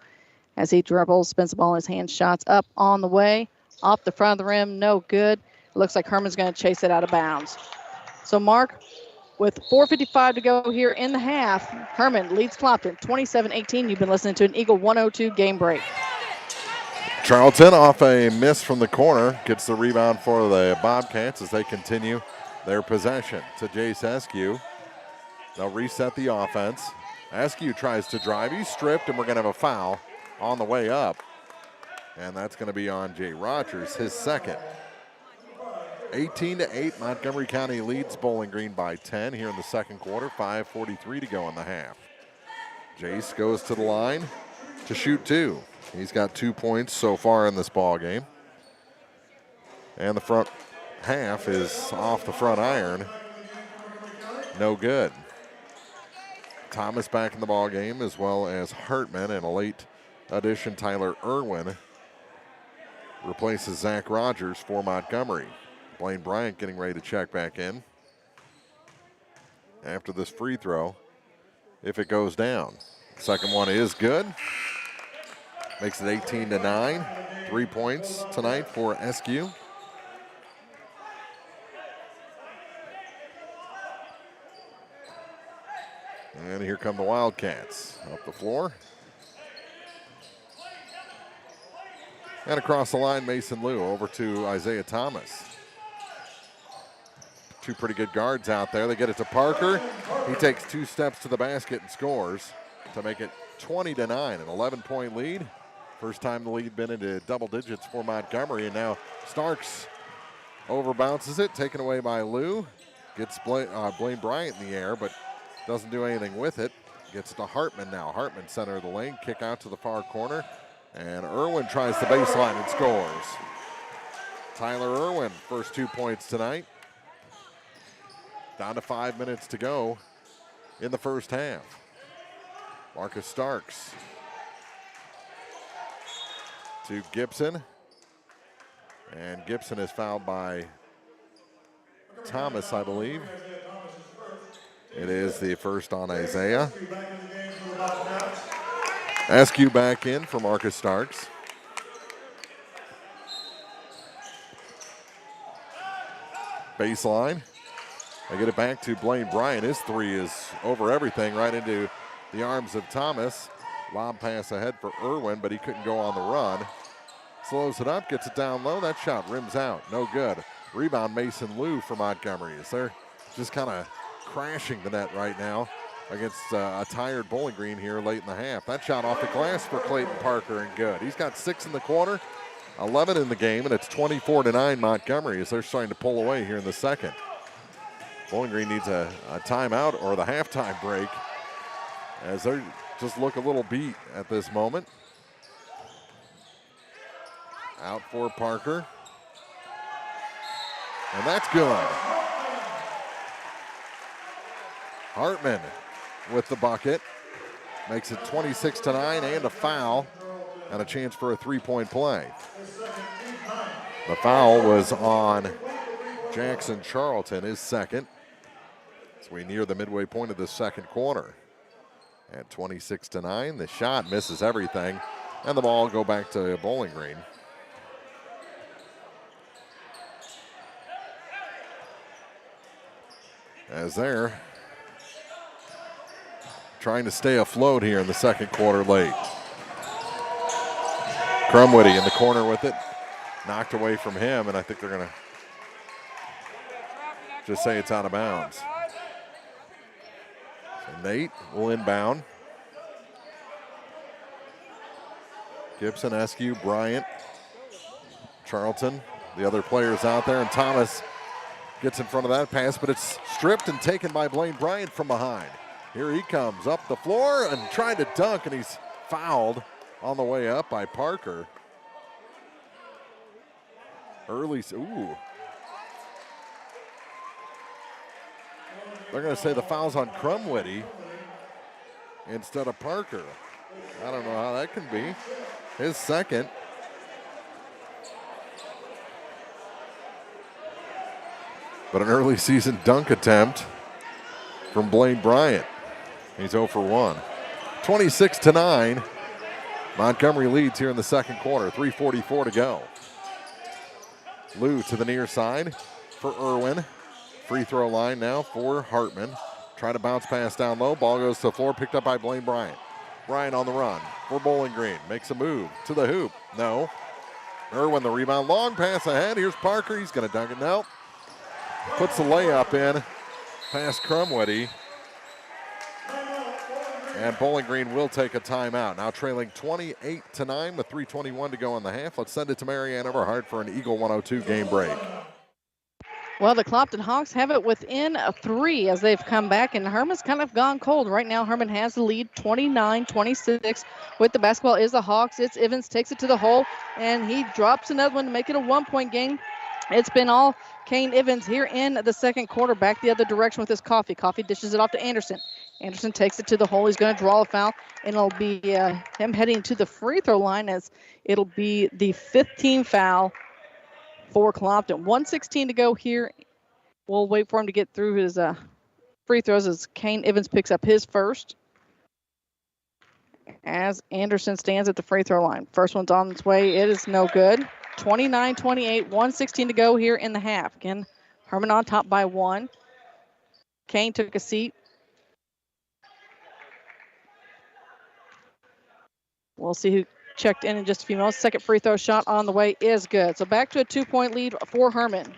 As he dribbles, spins the ball in his hand, shots up on the way. Off the front of the rim, no good. It looks like Hermann's going to chase it out of bounds. So, Mark, with 4:55 to go here in the half, Hermann leads Clopton 27-18. You've been listening to an Eagle 102 game break. Charlton off a miss from the corner gets the rebound for the Bobcats as they continue their possession to Jace Eskew. They'll reset the offense. Eskew tries to drive. He's stripped, and we're going to have a foul on the way up. And that's going to be on Jay Rogers, his second. 18-8, Montgomery County leads Bowling Green by 10 here in the second quarter. 5:43 to go in the half. Jace goes to the line to shoot 2. He's got 2 points so far in this ball game. And the front half is off the front iron. No good. Thomas back in the ball game, as well as Hartman, and a late addition, Tyler Irwin, replaces Zach Rogers for Montgomery. Blaine Bryant getting ready to check back in after this free throw, if it goes down. Second one is good. Makes it 18-9. 3 points tonight for SQ. And here come the Wildcats up the floor. And across the line, Mason Liu over to Isaiah Thomas. Two pretty good guards out there. They get it to Parker. He takes 2 steps to the basket and scores to make it 20-9, an 11-point lead. First time the lead been into double digits for Montgomery, and now Starks overbounces it, taken away by Liu. Gets Blaine Bryant in the air, but doesn't do anything with it. Gets to Hartman now. Hartman center of the lane, kick out to the far corner, and Irwin tries the baseline and scores. Tyler Irwin, first 2 points tonight. Down to 5 minutes to go in the first half. Marcus Starks to Gibson. And Gibson is fouled by Thomas, I believe. It is the first on Isaiah. SQ back in for Marcus Starks. Baseline. I get it back to Blaine Bryant. His three is over everything, right into the arms of Thomas. Lob pass ahead for Irwin, but he couldn't go on the run. Slows it up, gets it down low. That shot rims out. No good. Rebound Mason Liu for Montgomery. They're just kind of crashing the net right now against a tired Bowling Green here late in the half. That shot off the glass for Clayton Parker and good. He's got 6 in the quarter, 11 in the game, and it's 24-9 Montgomery as they're starting to pull away here in the second. Bowling Green needs a timeout or the halftime break as they just look a little beat at this moment. Out for Parker. And that's good. Hartman with the bucket. Makes it 26-9 and a foul and a chance for a three-point play. The foul was on Jackson Charlton, his second. So we near the midway point of the second quarter. At 26-9, the shot misses everything, and the ball will go back to Bowling Green. As they're trying to stay afloat here in the second quarter late. Crumwitty in the corner with it. Knocked away from him, and I think they're going to just say it's out of bounds. So Nate will inbound. Gibson, Eskew, Bryant, Charlton, the other players out there, and Thomas gets in front of that pass, but it's stripped and taken by Blaine Bryant from behind. Here he comes up the floor and trying to dunk, and he's fouled on the way up by Parker. Early, ooh. They're going to say the foul's on Crumwitty instead of Parker. I don't know how that can be. His second. But an early season dunk attempt from Blaine Bryant. He's 0 for 1. 26-9. Montgomery leads here in the second quarter. 3:44 to go. Liu to the near side for Irwin. Free throw line now for Hartman. Try to bounce pass down low. Ball goes to the floor, picked up by Blaine Bryant. Bryant on the run for Bowling Green. Makes a move to the hoop. No. Irwin the rebound. Long pass ahead. Here's Parker. He's going to dunk it. No. Puts the layup in past Crumwitty. And Bowling Green will take a timeout. Now trailing 28-9 with 3:21 to go in the half. Let's send it to Marianne Everhart for an Eagle 102 game break. Well, the Clopton Hawks have it within 3 as they've come back, and Herman's kind of gone cold. Right now, Herman has the lead 29-26. With the basketball is the Hawks. It's Evans, takes it to the hole, and he drops another one to make it a 1-point game. It's been all Kane Evans here in the second quarter, back the other direction with his Coffee. Coffee dishes it off to Anderson. Anderson takes it to the hole. He's going to draw a foul, and it'll be him heading to the free throw line as it'll be the 15th foul for Clopton. 1:16 to go here. We'll wait for him to get through his free throws as Kane Evans picks up his first. as Anderson stands at the free throw line. First one's on its way. It is no good. 29-28, 1:16 to go here in the half. Again, Hermann on top by 1. Kane took a seat. We'll see who checked in just a few minutes. Second free throw shot on the way is good. So back to a 2-point lead for Hermann.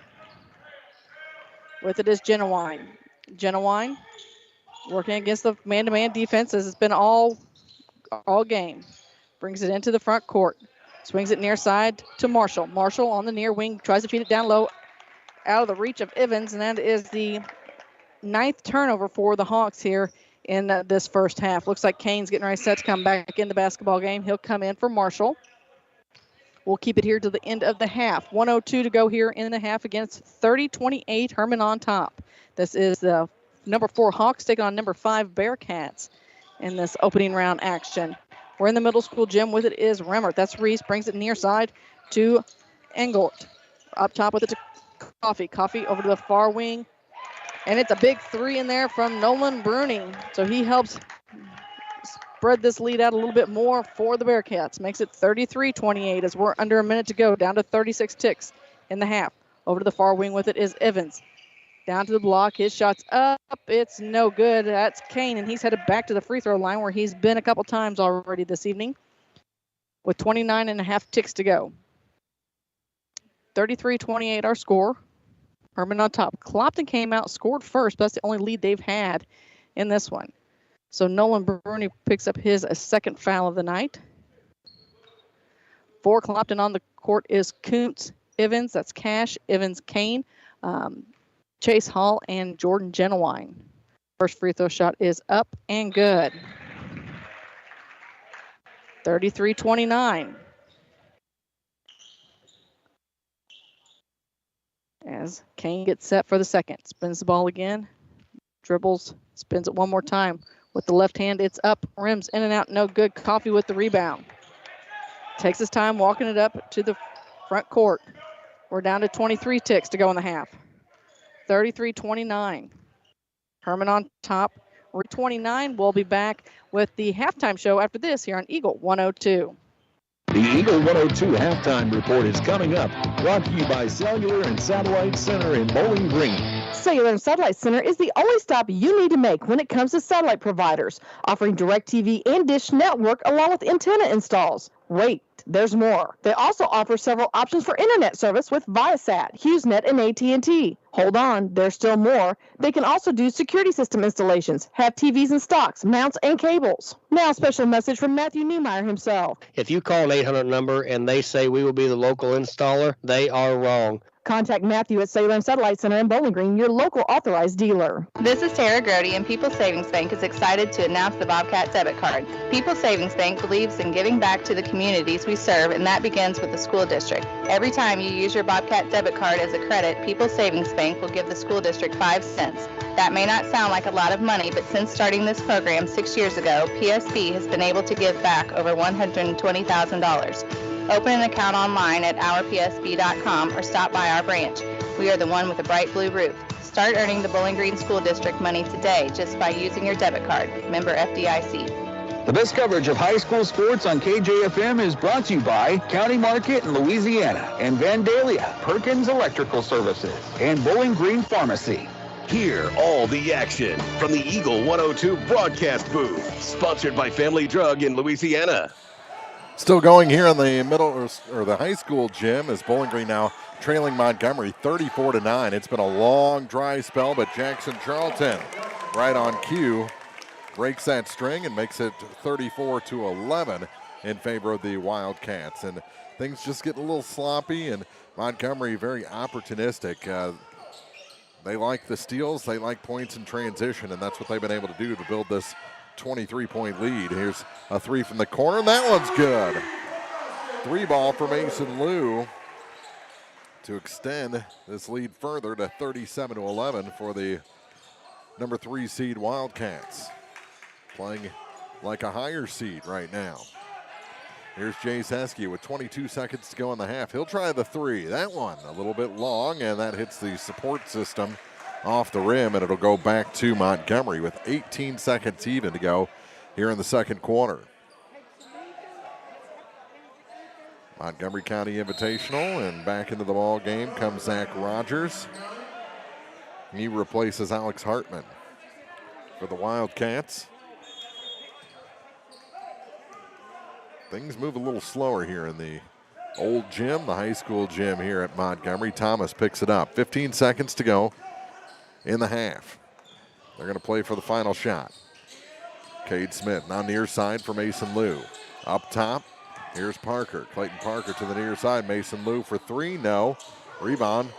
With it is Genowine. Genowine working against the man-to-man defense as it's been all game. Brings it into the front court. Swings it near side to Marshall. Marshall on the near wing tries to feed it down low out of the reach of Evans, and that is the 9th turnover for the Hawks here in this first half. Looks like Kane's getting ready set to come back in the basketball game. He'll come in for Marshall. We'll keep it here to the end of the half. 1:02 to go here in the half against 30-28, Hermann on top. This is the number 4 Hawks taking on number 5 Bearcats in this opening round action. We're in the middle school gym. With it is Remmert. That's Reese. Brings it near side to Engelt. Up top with it to Coffee. Coffee over to the far wing. And it's a big 3 in there from Nolan Bruni. So he helps spread this lead out a little bit more for the Bearcats. Makes it 33-28 as we're under a minute to go. Down to 36 ticks in the half. Over to the far wing with it is Evans. Down to the block. His shot's up. It's no good. That's Kane, and he's headed back to the free throw line where he's been a couple times already this evening with 29.5 ticks to go. 33-28 our score. Hermann on top. Clopton came out, scored first, but that's the only lead they've had in this one. So Nolan Bruni picks up his second foul of the night. For Clopton on the court is Kuntz, Evans, that's Cash, Evans, Kane, Chase Hall, and Jordan Genowine. First free throw shot is up and good. 33-29. As Kane gets set for the second. Spins the ball again. Dribbles. Spins it one more time. With the left hand, it's up. Rims in and out. No good. Coffee with the rebound. Takes his time walking it up to the front court. We're down to 23 ticks to go in the half. 33-29. Hermann on top. We're 29. We'll be back with the halftime show after this here on Eagle 102. The Eagle 102 halftime report is coming up. Brought to you by Cellular and Satellite Center in Bowling Green. Cellular and Satellite Center is the only stop you need to make when it comes to satellite providers, offering DirecTV and Dish Network along with antenna installs. Wait, there's more. They also offer several options for internet service with Viasat, HughesNet, and AT&T. Hold on, there's still more. They can also do security system installations, have TVs in stocks, mounts, and cables. Now a special message from Matthew Newmeyer himself. If you call an 800 number and they say we will be the local installer, they are wrong. Contact Matthew at Cellular and Satellite Center in Bowling Green, your local authorized dealer. This is Tara Grody, and People's Savings Bank is excited to announce the Bobcat debit card. People's Savings Bank believes in giving back to the communities we serve, and that begins with the school district. Every time you use your Bobcat debit card as a credit, People's Savings Bank will give the school district 5 cents. That may not sound like a lot of money, but since starting this program 6 years ago, PSB has been able to give back over $120,000. Open an account online at ourpsb.com or stop by our branch. We are the one with the bright blue roof. Start earning the Bowling Green School District money today just by using your debit card. Member FDIC. The best coverage of high school sports on KJFM is brought to you by County Market in Louisiana and Vandalia, Perkins Electrical Services, and Bowling Green Pharmacy. Hear all the action from the Eagle 102 broadcast booth, sponsored by Family Drug in Louisiana. Still going here in the middle or the high school gym as Bowling Green now trailing Montgomery 34-9. It's been a long dry spell, but Jackson Charlton right on cue breaks that string and makes it 34-11 in favor of the Wildcats. And things just get a little sloppy, and Montgomery very opportunistic. They like the steals, they like points in transition, and that's what they've been able to do to build this 23-point lead. Here's a 3 from the corner, and that one's good. 3 ball for Mason Liu to extend this lead further to 37-11 for the number 3 seed Wildcats. Playing like a higher seed right now. Here's Jace Heskey with 22 seconds to go in the half. He'll try the 3. That one a little bit long, and that hits the support system off the rim, and it'll go back to Montgomery with 18 seconds even to go here in the second quarter. Montgomery County Invitational, and back into the ball game comes Zach Rogers. He replaces Alex Hartman for the Wildcats. Things move a little slower here in the old gym, the high school gym here at Montgomery. Thomas picks it up. 15 seconds to go in the half. They're going to play for the final shot. Cade Smith on the near side for Mason Liu. Up top, here's Parker. Clayton Parker to the near side. Mason Liu for three, no. Rebound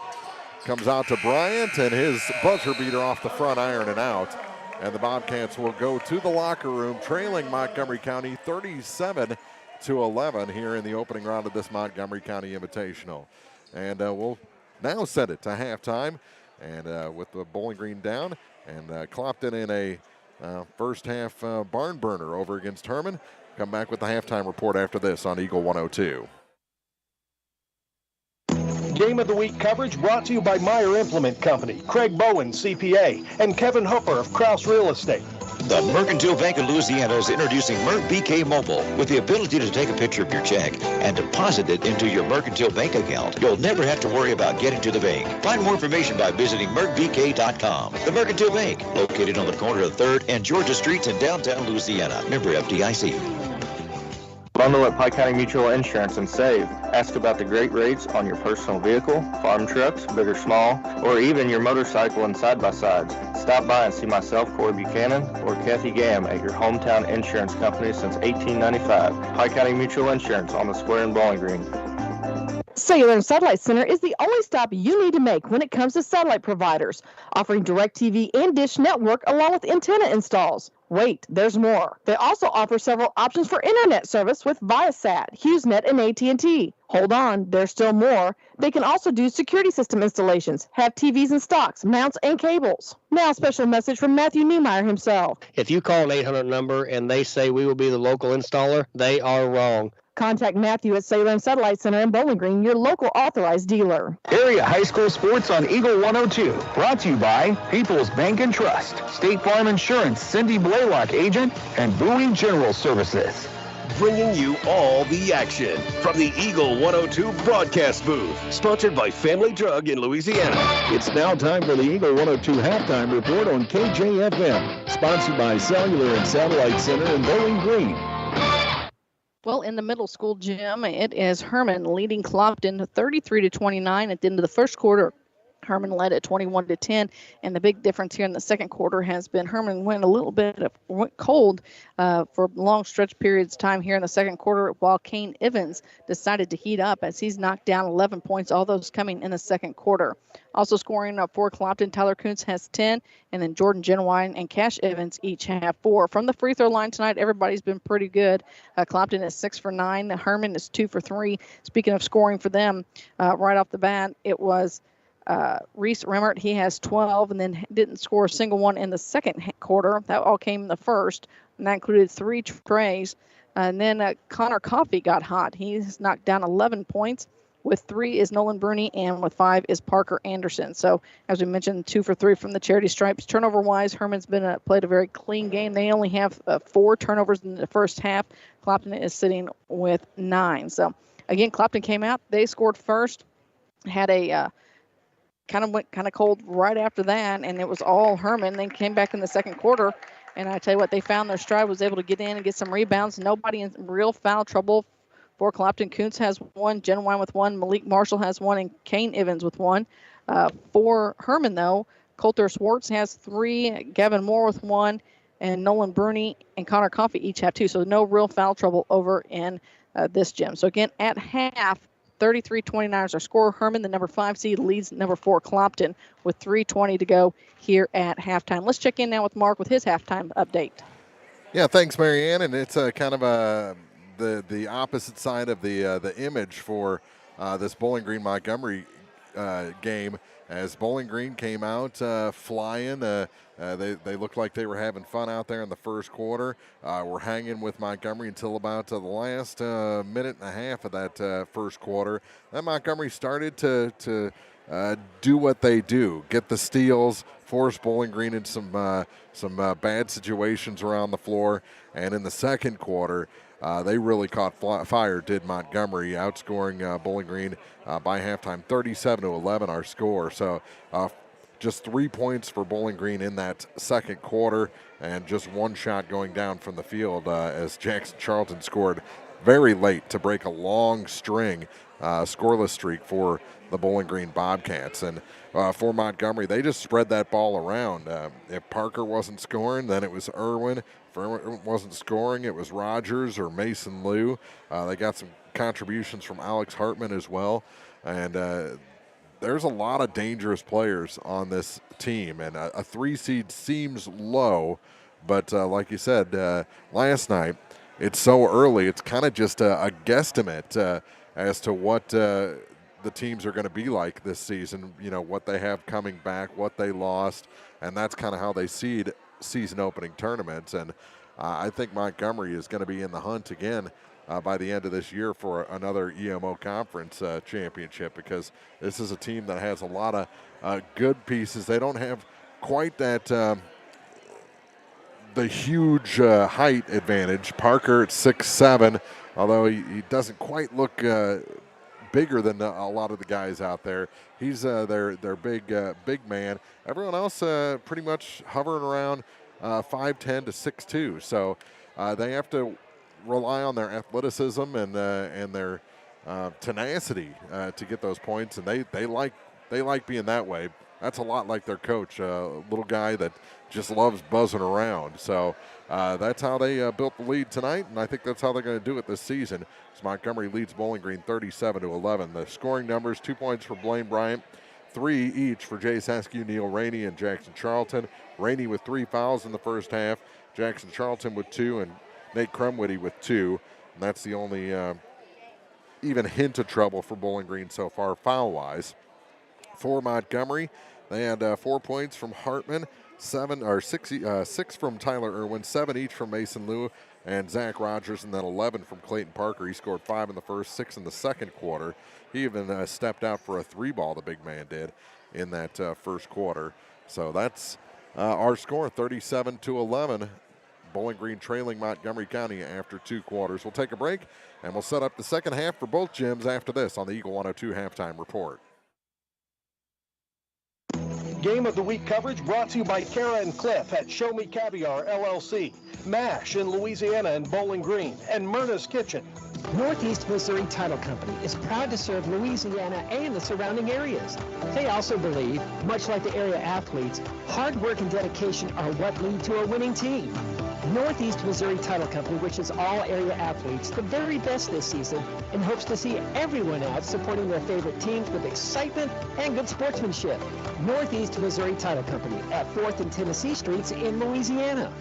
comes out to Bryant, and his buzzer beater off the front iron and out. And the Bobcats will go to the locker room, trailing Montgomery County 37-11 here in the opening round of this Montgomery County Invitational. And we'll now send it to halftime, and with the Bowling Green down, and Clopton in a first half barn burner over against Hermann. Come back with the halftime report after this on Eagle 102. Game of the Week coverage brought to you by Meyer Implement Company, Craig Bowen, CPA, and Kevin Hooper of Krause Real Estate. The Mercantile Bank of Louisiana is introducing Merc BK Mobile with the ability to take a picture of your check and deposit it into your Mercantile Bank account. You'll never have to worry about getting to the bank. Find more information by visiting mercbk.com. The Mercantile Bank, located on the corner of 3rd and Georgia Streets in downtown Louisiana. Member FDIC. Bundle at Pike County Mutual Insurance and save. Ask about the great rates on your personal vehicle, farm trucks, big or small, or even your motorcycle and side-by-sides. Stop by and see myself, Corey Buchanan, or Kathy Gam at your hometown insurance company since 1895. Pike County Mutual Insurance on the square in Bowling Green. Cellular and Satellite Center is the only stop you need to make when it comes to satellite providers, offering DirecTV and Dish Network along with antenna installs. Wait, there's more. They also offer several options for internet service with Viasat, HughesNet, and AT&T. Hold on, there's still more. They can also do security system installations, have TVs in stocks, mounts, and cables. Now, a special message from Matthew Niemeyer himself. If you call an 800 number and they say we will be the local installer, they are wrong. Contact Matthew at Cellular and Satellite Center in Bowling Green, your local authorized dealer. Area High School Sports on Eagle 102. Brought to you by People's Bank and Trust, State Farm Insurance, Cindy Blaylock agent, and Bowie General Services. Bringing you all the action from the Eagle 102 broadcast booth. Sponsored by Family Drug in Louisiana. It's now time for the Eagle 102 halftime report on KJFM. Sponsored by Cellular and Satellite Center in Bowling Green. Well, in the middle school gym, it is Hermann leading Clopton 33-29 at the end of the first quarter. Hermann led at 21-10, and the big difference here in the second quarter has been Hermann went a little bit cold for long stretch periods of time here in the second quarter, while Kane Evans decided to heat up as he's knocked down 11 points, all those coming in the second quarter. Also scoring up for Clopton, Tyler Kuntz has 10, and then Jordan Genwine and Cash Evans each have 4. From the free throw line tonight, everybody's been pretty good. Clopton is 6 for 9. Hermann is 2 for 3. Speaking of scoring for them, right off the bat, it was Reese Remmert. He has 12 and then didn't score a single one in the second quarter. That all came in the first, and that included 3 trays. And then Connor Coffey got hot. He's knocked down 11 points. With 3 is Nolan Bruni, and with 5 is Parker Anderson. So, as we mentioned, 2 for 3 from the charity stripes. Turnover-wise, Hermann's played a very clean game. They only have 4 turnovers in the first half. Clopton is sitting with 9. So, again, Clopton came out. They scored first, had a went cold right after that, and it was all Hermann. They came back in the second quarter, and I tell you what, they found their stride, was able to get in and get some rebounds. Nobody in real foul trouble for Clopton. Kuntz has 1, Genwine with 1, Malik Marshall has 1, and Kane Evans with 1. For Hermann, though, Coulter Swartz has 3, Gavin Moore with 1, and Nolan Bruni and Connor Coffey each have 2. So no real foul trouble over in this gym. So again, at half, 33-29 is our score. Hermann, the number 5 seed, leads number 4 Clopton with 3:20 to go here at halftime. Let's check in now with Mark with his halftime update. Yeah, thanks, Marianne. And it's kind of the opposite side of the image for this Bowling Green Montgomery game, as Bowling Green came out flying. They looked like they were having fun out there in the first quarter. We're hanging with Montgomery until about the last minute and a half of that first quarter. Then Montgomery started to do what they do, get the steals, force Bowling Green into some bad situations around the floor. And in the second quarter, they really caught fire, did Montgomery, outscoring Bowling Green by halftime, 37-11 our score. So just 3 points for Bowling Green in that second quarter, and just one shot going down from the field as Jackson Charlton scored very late to break a long string, scoreless streak for the Bowling Green Bobcats. And for Montgomery, they just spread that ball around. If Parker wasn't scoring, then it was Irwin. If Irwin wasn't scoring, it was Rogers or Mason Liu. They got some contributions from Alex Hartman as well. And there's a lot of dangerous players on this team. And a 3 seed seems low, but like you said last night, it's so early. It's kind of just a guesstimate as to what the teams are going to be like this season, what they have coming back, what they lost, and that's kind of how they seed season opening tournaments. And I think Montgomery is going to be in the hunt again by the end of this year for another EMO conference championship, because this is a team that has a lot of good pieces. They don't have quite that the huge height advantage. Parker at 6'7", although he doesn't quite look bigger than a lot of the guys out there. He's their big man. Everyone else pretty much hovering around 5'10" to 6'2". So they have to rely on their athleticism and their tenacity to get those points, and they like being that way. That's a lot like their coach, a little guy that just loves buzzing around. So that's how they built the lead tonight, and I think that's how they're going to do it this season. So Montgomery leads Bowling Green 37-11. The scoring numbers: 2 points for Blaine Bryant, 3 each for Jay Saskew, Neil Rainey, and Jackson Charlton. Rainey with 3 fouls in the first half, Jackson Charlton with 2, and Nate Crumwitty with 2. And that's the only even hint of trouble for Bowling Green so far foul-wise. For Montgomery, they had 4 points from Hartman, 6 from Tyler Irwin, 7 each from Mason Liu and Zach Rogers, and then 11 from Clayton Parker. He scored 5 in the first, 6 in the second quarter. He even stepped out for a 3-ball, the big man did, in that first quarter. So that's our score, 37-11. Bowling Green trailing Montgomery County after 2 quarters. We'll take a break, and we'll set up the second half for both gyms after this on the Eagle 102 halftime report. Game of the Week coverage brought to you by Kara and Cliff at Show Me Caviar LLC, MASH in Louisiana and Bowling Green, and Myrna's Kitchen. Northeast Missouri Title Company is proud to serve Louisiana and the surrounding areas. They also believe, much like the area athletes, hard work and dedication are what lead to a winning team. Northeast Missouri Title Company wishes all area athletes the very best this season and hopes to see everyone out supporting their favorite teams with excitement and good sportsmanship. Northeast Missouri Title Company at 4th and Tennessee Streets in Louisiana.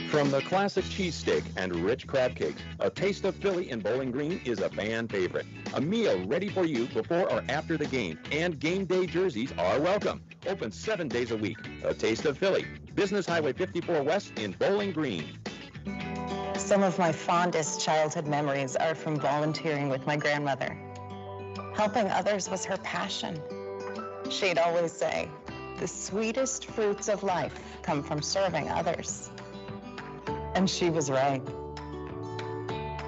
From the classic cheesesteak and rich crab cakes, a Taste of Philly in Bowling Green is a fan favorite. A meal ready for you before or after the game, and game day jerseys are welcome. Open 7 days a week. A Taste of Philly, Business Highway 54 West in Bowling Green. Some of my fondest childhood memories are from volunteering with my grandmother. Helping others was her passion. She'd always say, the sweetest fruits of life come from serving others. And she was right.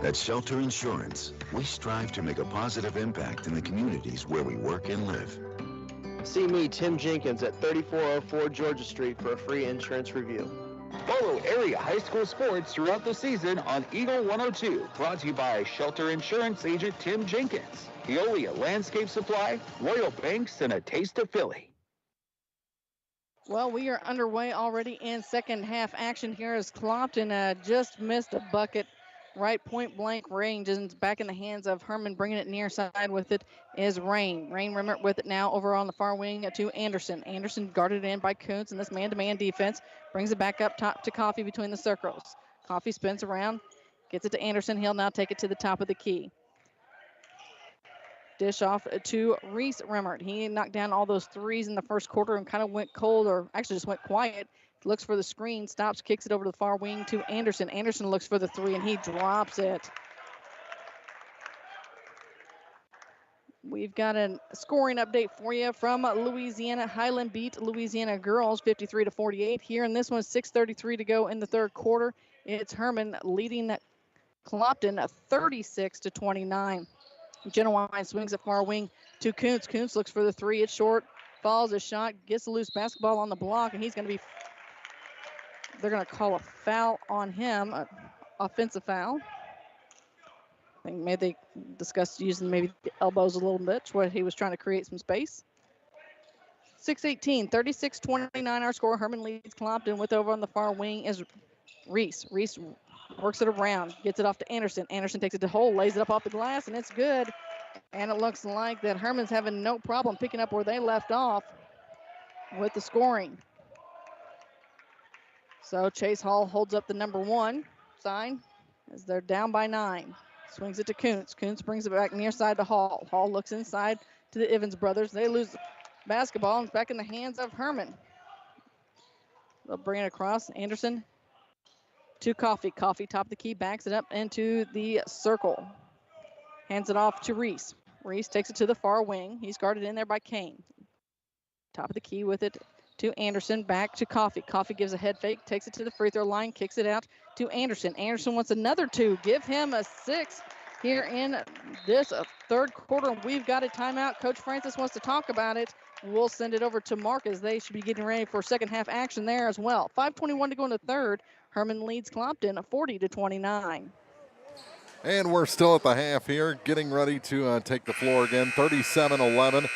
At Shelter Insurance, we strive to make a positive impact in the communities where we work and live. See me, Tim Jenkins, at 3404 Georgia Street for a free insurance review. Follow area high school sports throughout the season on Eagle 102, brought to you by Shelter Insurance agent Tim Jenkins, Eolia Landscape Supply, Royal Banks, and a Taste of Philly. Well, we are underway already in second half action here as Clopton just missed a bucket right point blank range, and it's back in the hands of Hermann. Bringing it near side with it is Rain. Rain Rimmert with it now over on the far wing to Anderson. Anderson guarded in by Kuntz in this man-to-man defense. Brings it back up top to Coffey between the circles. Coffey spins around, gets it to Anderson. He'll now take it to the top of the key. Dish off to Reese Rimmert. He knocked down all those threes in the first quarter and kind of went cold, or actually just went quiet. Looks for the screen, stops, kicks it over to the far wing to Anderson. Anderson looks for the 3, and he drops it. We've got a scoring update for you from Louisiana. Highland beat Louisiana girls 53-48. Here in this one, 6:33 to go in the third quarter. It's Hermann leading Clopton 36-29. Genuine swings at far wing to Kuntz. Kuntz looks for the three. It's short. Falls a shot. Gets a loose basketball on the block, and he's going to be. They're going to call a foul on him, an offensive foul. I think maybe they discussed using maybe the elbows a little bit, what he was trying to create some space. 6:18, 36-29 our score. Hermann leads Clopton. With over on the far wing is Reese. Reese works it around, gets it off to Anderson. Anderson takes it to hole, lays it up off the glass, and it's good. And it looks like that Hermann's having no problem picking up where they left off with the scoring. So Chase Hall holds up the number 1 sign as they're down by 9. Swings it to Kuntz. Kuntz brings it back near side to Hall. Hall looks inside to the Evans brothers. They lose basketball, and it's back in the hands of Hermann. They'll bring it across. Anderson to Coffee. Coffee, top of the key, backs it up into the circle. Hands it off to Reese. Reese takes it to the far wing. He's guarded in there by Kane. Top of the key with it to Anderson, back to Coffee. Coffee gives a head fake, takes it to the free throw line, kicks it out to Anderson. Anderson wants another 2. Give him a 6 here in this third quarter. We've got a timeout. Coach Francis wants to talk about it. We'll send it over to Mark as they should be getting ready for second half action there as well. 5:21 to go in the third. Hermann leads Clopton 40-29. And we're still at the half here, getting ready to take the floor again. 37-11.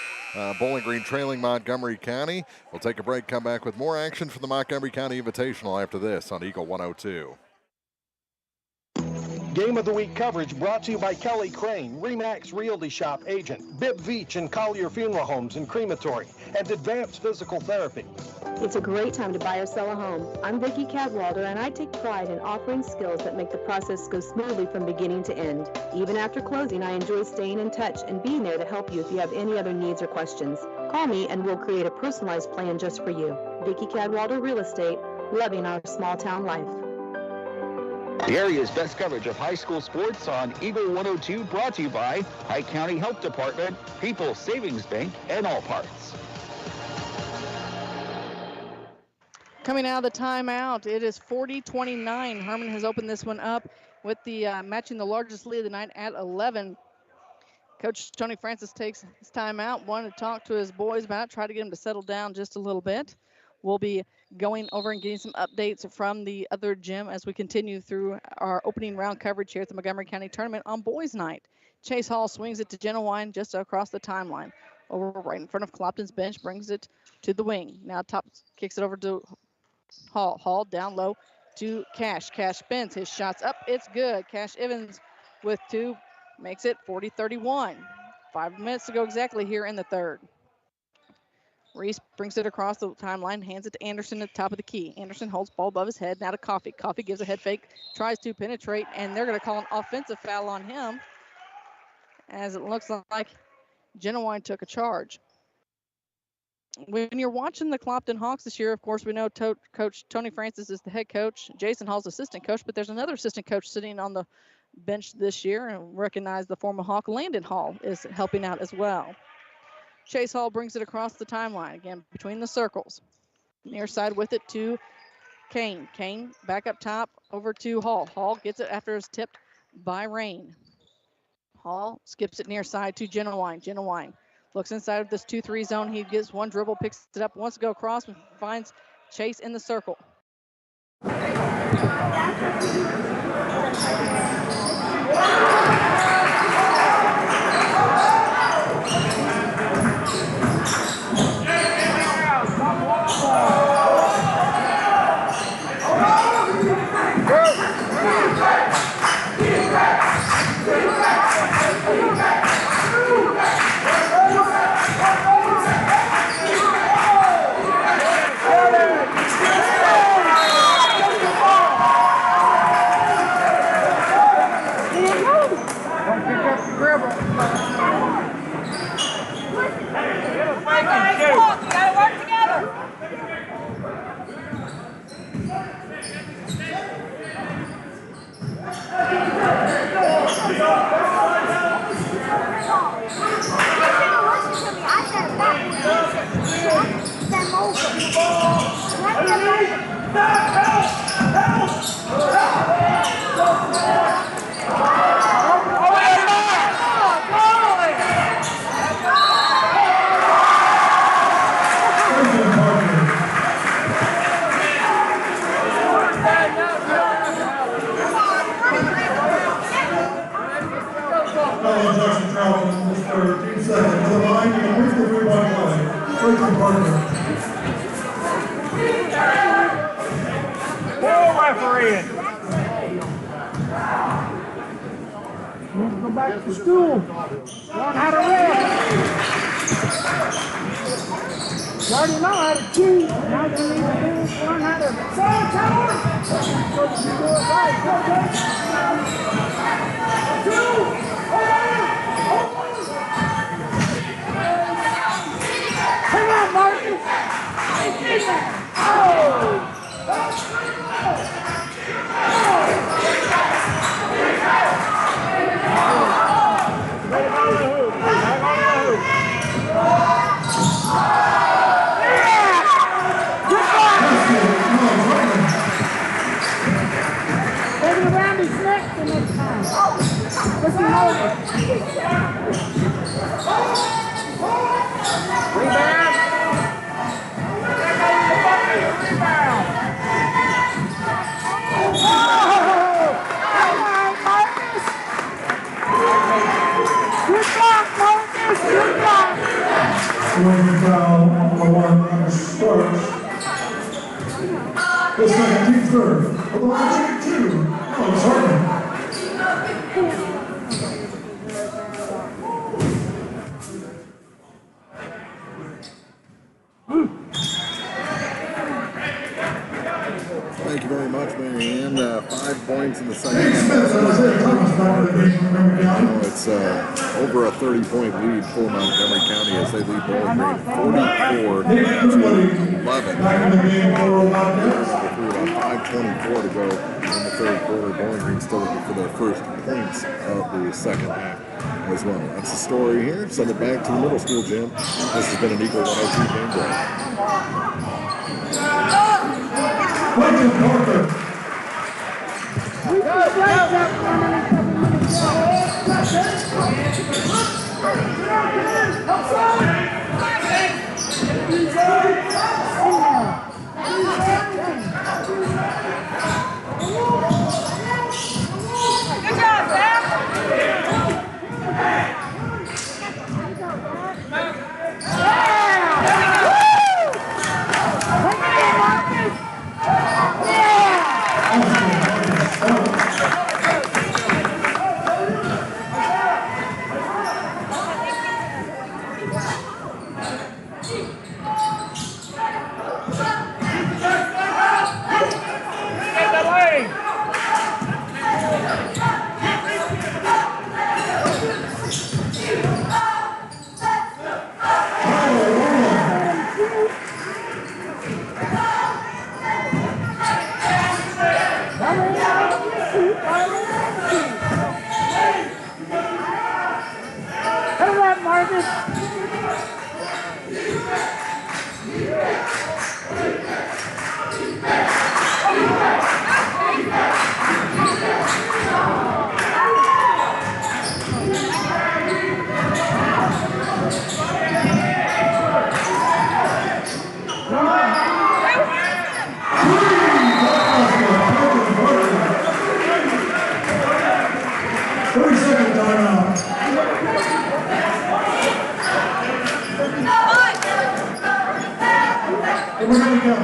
Bowling Green trailing Montgomery County. We'll take a break, come back with more action for the Montgomery County Invitational after this on Eagle 102. Game of the Week coverage brought to you by Kelly Crane, RE/MAX Realty Shop agent, Bibb Veach and Collier Funeral Homes and Crematory, and Advanced Physical Therapy. It's a great time to buy or sell a home. I'm Vicki Cadwalder, and I take pride in offering skills that make the process go smoothly from beginning to end. Even after closing, I enjoy staying in touch and being there to help you if you have any other needs or questions. Call me and we'll create a personalized plan just for you. Vicki Cadwalder Real Estate, loving our small town life. The area's best coverage of high school sports on Eagle 102, brought to you by High County Health Department, People's Savings Bank, and All Parts. Coming out of the timeout, it is 40-29. Hermann has opened this one up with the matching the largest lead of the night at 11. Coach Tony Francis takes his timeout, wanted to talk to his boys about it, try to get them to settle down just a little bit. We'll be going over and getting some updates from the other gym as we continue through our opening round coverage here at the Montgomery County Tournament on Boys Night. Chase Hall swings it to Genuine just across the timeline. Over right in front of Clopton's bench, brings it to the wing. Now kicks it over to Hall. Hall down low to Cash. Cash spins. His shot's up. It's good. Cash Evans with 2 makes it 40-31. 5 minutes to go exactly here in the third. Reese brings it across the timeline, hands it to Anderson at the top of the key. Anderson holds ball above his head, now to Coffee. Coffee gives a head fake, tries to penetrate, and they're going to call an offensive foul on him as it looks like Genuine took a charge. When you're watching the Clopton Hawks this year, of course, we know Coach Tony Francis is the head coach, Jason Hall's assistant coach, but there's another assistant coach sitting on the bench this year, and recognize the former Hawk, Landon Hall, is helping out as well. Chase Hall brings it across the timeline, again, between the circles. Near side with it to Kane. Kane back up top over to Hall. Hall gets it after it's tipped by Rain. Hall skips it near side to Genuine. Genuine looks inside of this 2-3 zone. He gets one dribble, picks it up, wants to go across, and finds Chase in the circle. refereeing. Go back to school. Learn how to ref. You already know how to cheat. Now you need to learn how to so you do it right. Hang on, Marcus. Take it around his neck the next time. Push him over. Rebound. Rebound. Good block, Marcus. Good block. Scoring foul on the one number starts. The second team third. For the team two. Alex Hermann. Thank you very much, Mary Ann. 5 points in the second half. It's over a 30-point lead for Montgomery County as they lead Bowling Green 44-11. About 5:24 to go in the third quarter. Bowling Green still looking for their first points of the second half as well. That's the story here. Send it back to the middle school gym. This has been an Eagle 102 game break. Good job, Zach. We're going to go.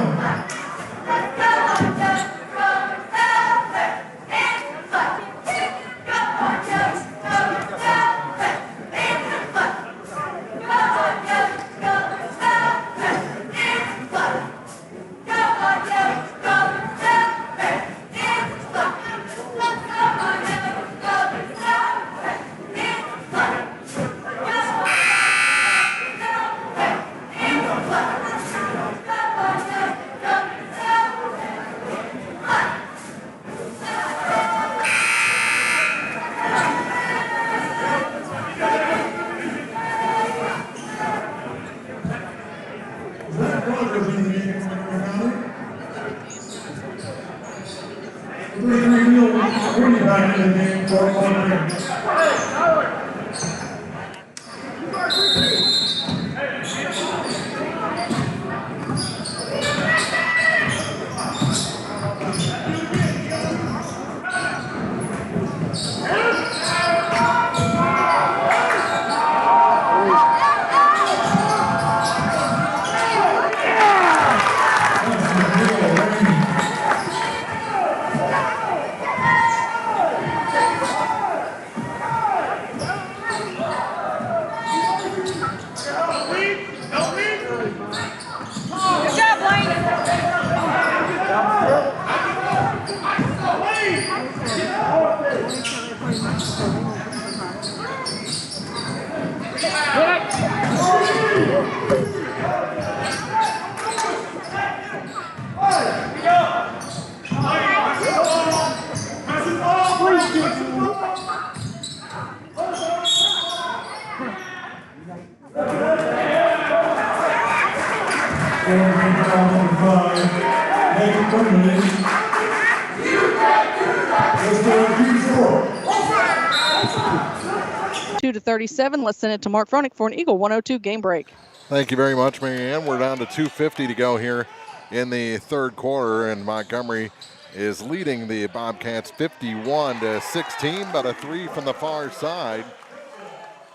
Two to 37. Let's send it to Mark Fronick for an Eagle 102 game break. Thank you very much, Mary Ann. We're down to 2:50 to go here in the third quarter, and Montgomery is leading the Bobcats 51-16, but a three from the far side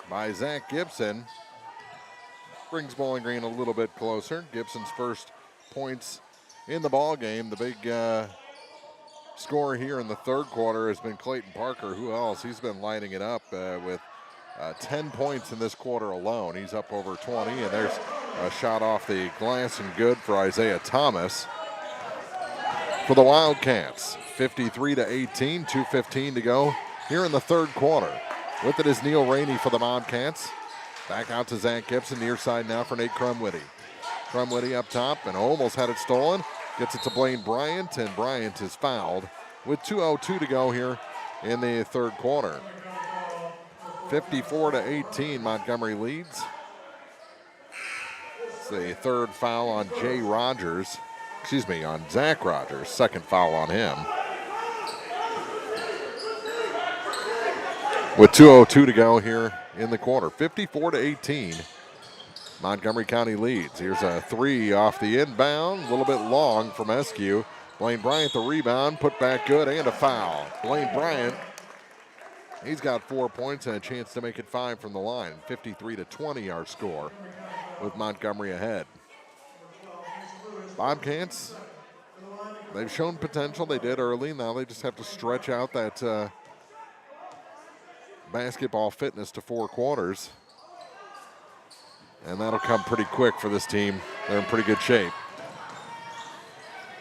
by Zach Gibson brings Bowling Green a little bit closer. Gibson's first points in the ball game. The big scorer here in the third quarter has been Clayton Parker. Who else? He's been lighting it up with 10 points in this quarter alone. He's up over 20, and there's a shot off the glass and good for Isaiah Thomas. For the Wildcats, 53-18, 2:15 to go here in the third quarter. With it is Neil Rainey for the Bobcats. Back out to Zach Gibson, near side now for Nate Crumwitty. Crumwitty up top and almost had it stolen. Gets it to Blaine Bryant, and Bryant is fouled with 2:02 to go here in the third quarter. 54-18, Montgomery leads. It's the third foul on Jay Rogers. On Zach Rogers. Second foul on him. With 2:02 to go here in the quarter. 54-18, Montgomery County leads. Here's a three off the inbound. A little bit long from Eskew. Blaine Bryant the rebound. Put back good and a foul. Blaine Bryant, he's got 4 points and a chance to make it 5 from the line. 53-20 our score with Montgomery ahead. Bobcats, they've shown potential. They did early. Now they just have to stretch out that basketball fitness to 4 quarters. And that'll come pretty quick for this team. They're in pretty good shape.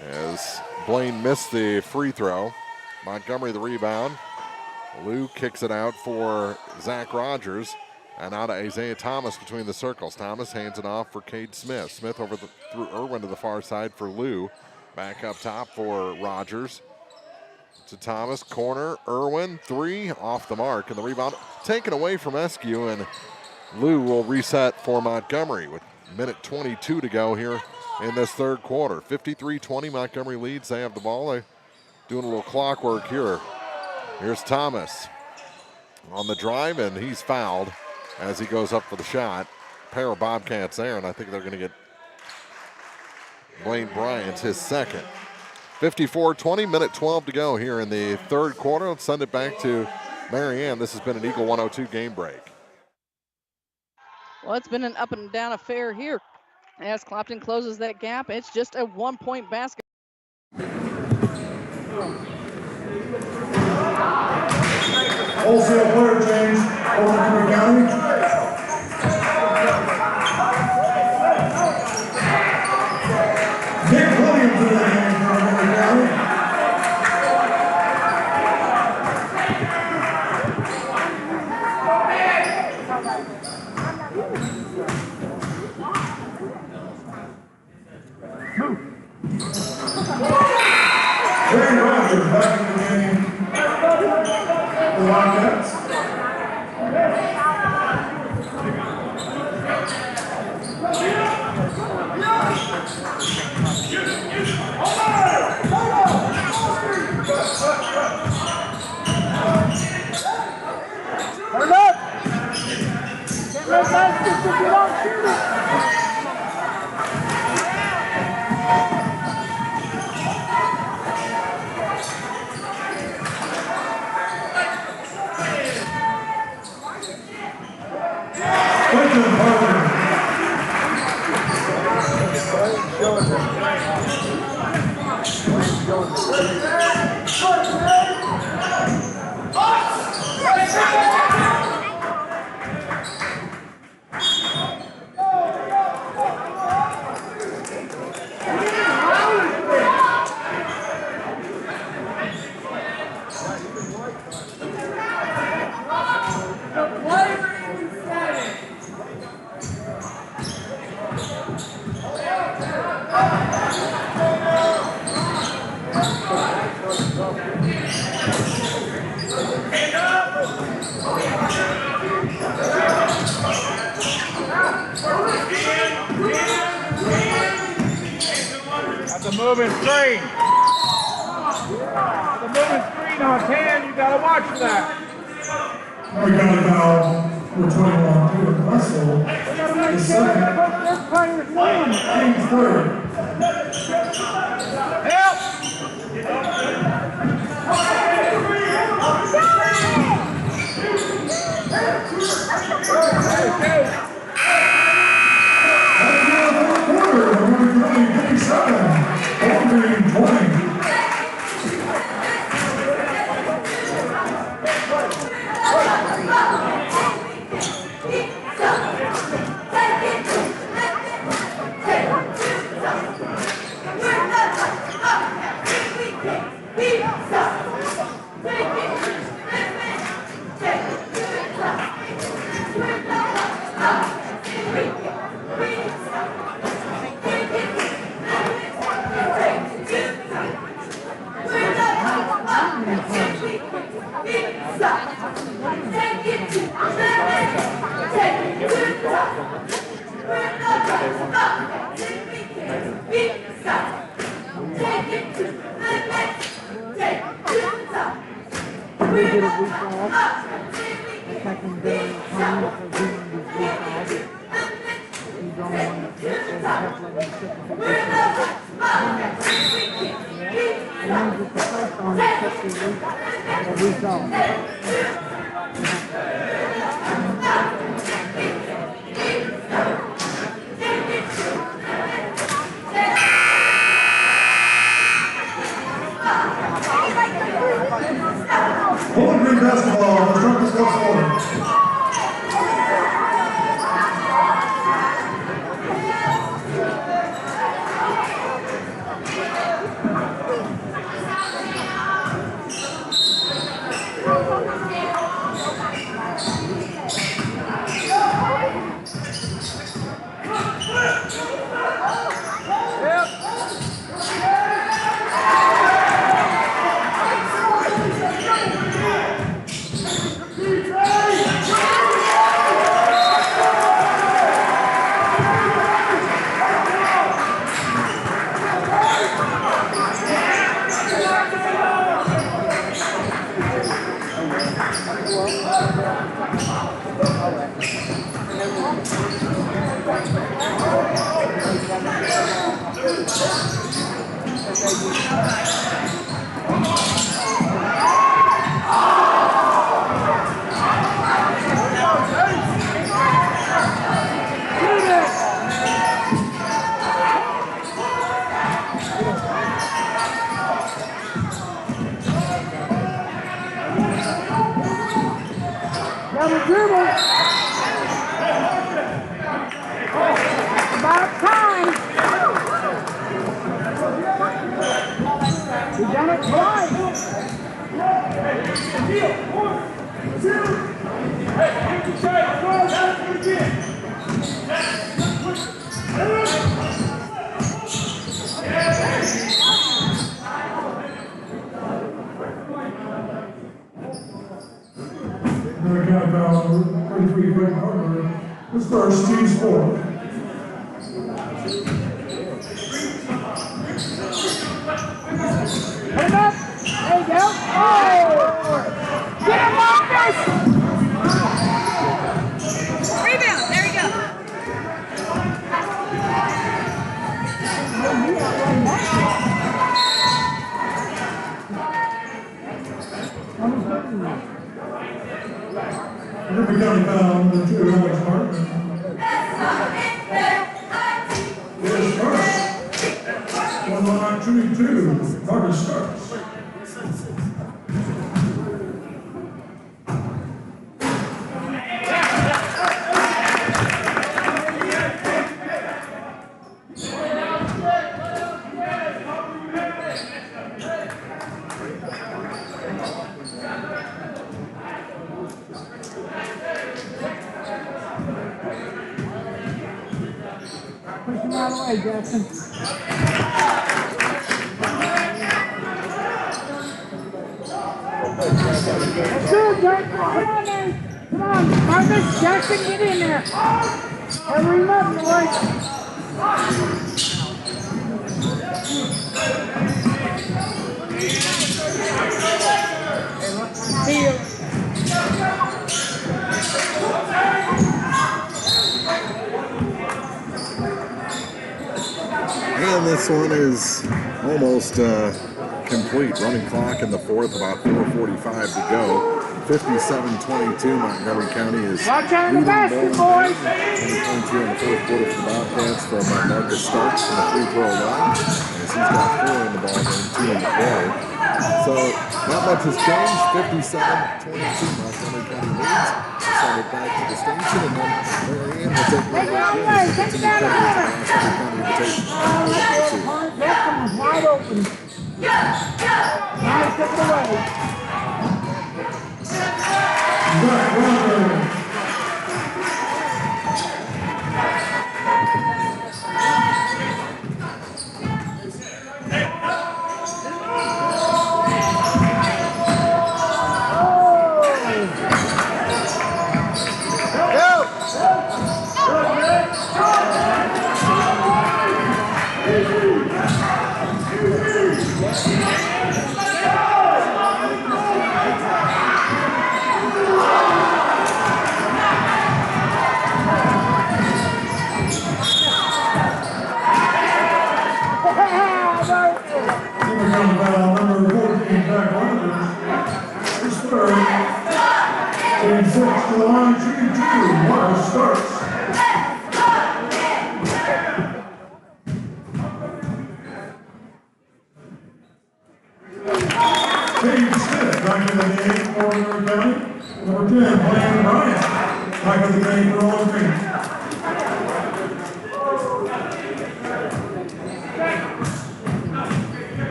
As Blaine missed the free throw, Montgomery the rebound. Lou kicks it out for Zach Rogers. And out to Isaiah Thomas between the circles. Thomas hands it off for Cade Smith. Smith over through Irwin to the far side for Lou. Back up top for Rogers. To Thomas, corner, Irwin, three, off the mark. And the rebound taken away from Eskew. And Lou will reset for Montgomery with minute 22 to go here in this third quarter. 53-20, Montgomery leads. They have the ball. They're doing a little clockwork here. Here's Thomas on the drive, and he's fouled as he goes up for the shot. Pair of Bobcats there, and I think they're going to get Blaine Bryant his second. 54-20, minute 12 to go here in the third quarter. Let's send it back to Mary Ann. This has been an Eagle 102 game break. Well, it's been an up and down affair here as Clopton closes that gap. It's just a 1-point basket. Wholesale player change, Montgomery County. Nick Williams in the game for Montgomery County. Jerry Rogers back in the game. The Wildcats. Turn up! Can't make baskets if you don't shoot it! That's a moving screen. The moving screen on 10, you gotta watch for that. We got a foul for 21 to Russell. The second. King's third. Help! Bowling Green basketball, the strongest goal scorer. Double dribble. About time. We done it twice. 1, 2. Hey, get your Another count foul, 33 Greg Harper. His first, team's fourth. Put him up. There you go. Oh! Get him, Marcus! Rebound. There you go. River County foul, number 2, Alex Martin. His first. 1 line, 2-2. Marcus starts. Push him out of the way, Jackson. That's good, Jackson. Come on, man. Come on, Marcus. Jackson, get in there. Hurry him up, boys. And this one is almost complete. Running clock in the fourth, about 4:45 to go. 57-22, Montgomery County is leading Bowling Green. 20-22 in the fourth quarter for the Bobcats from Marcus Starks from the free throw line. As he's got 4 in the ball game, 2 in the quarter. So not much has changed. 57-22, Montgomery County leads. We'll send it back to the station, and then Marianne will take it over again as we continue coverage of the Montgomery County Invitational. That one was wide open. Now took it away.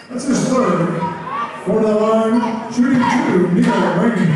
That's his third. For the line, shooting 2, Neil Rainey.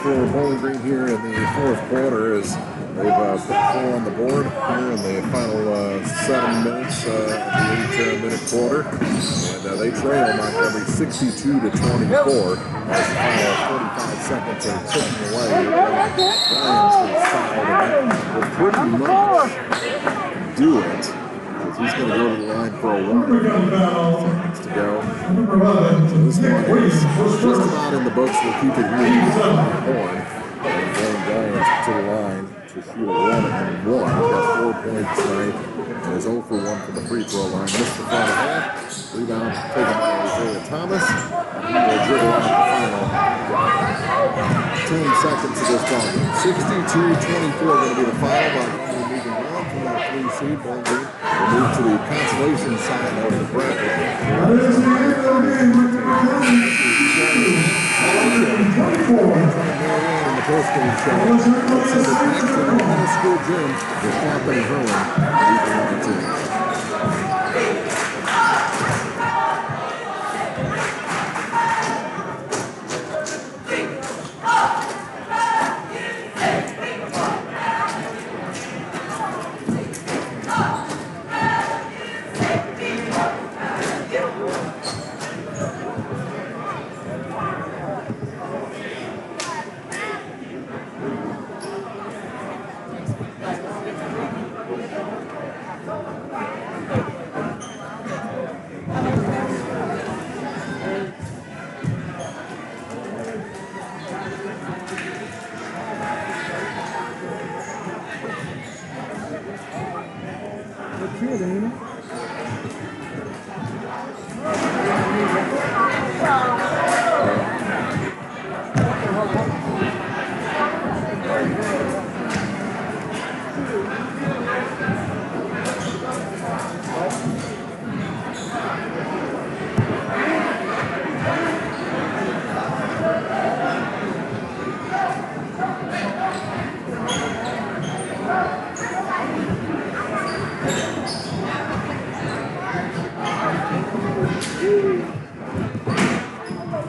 For Bowling Green here in the fourth quarter as they've put 4 on the board here in the final 7 minutes of the 8-minute quarter. And they trail Montgomery 62-24 as the final 45 seconds are ticking away. Brian's been fouled, and that will pretty much do it. He's going to go to the line for a 1 seconds to go. So this one is just about in the books. We'll keep it here on the horn. And going Giants to the line to shoot a 1-and-1. He's got 4 points tonight and is 0 for 1 from the free throw line. Missed the front half. Rebound taken by Isaiah Thomas. He will dribble out the final 10 seconds of this ball game. 62-24 going to be the final. By moving on from that 3 seed, Bowling Green will move to the consolation side of the bracket. In the postgame show, let's send it back to the high school gym with Clopton and Hermann leading the team.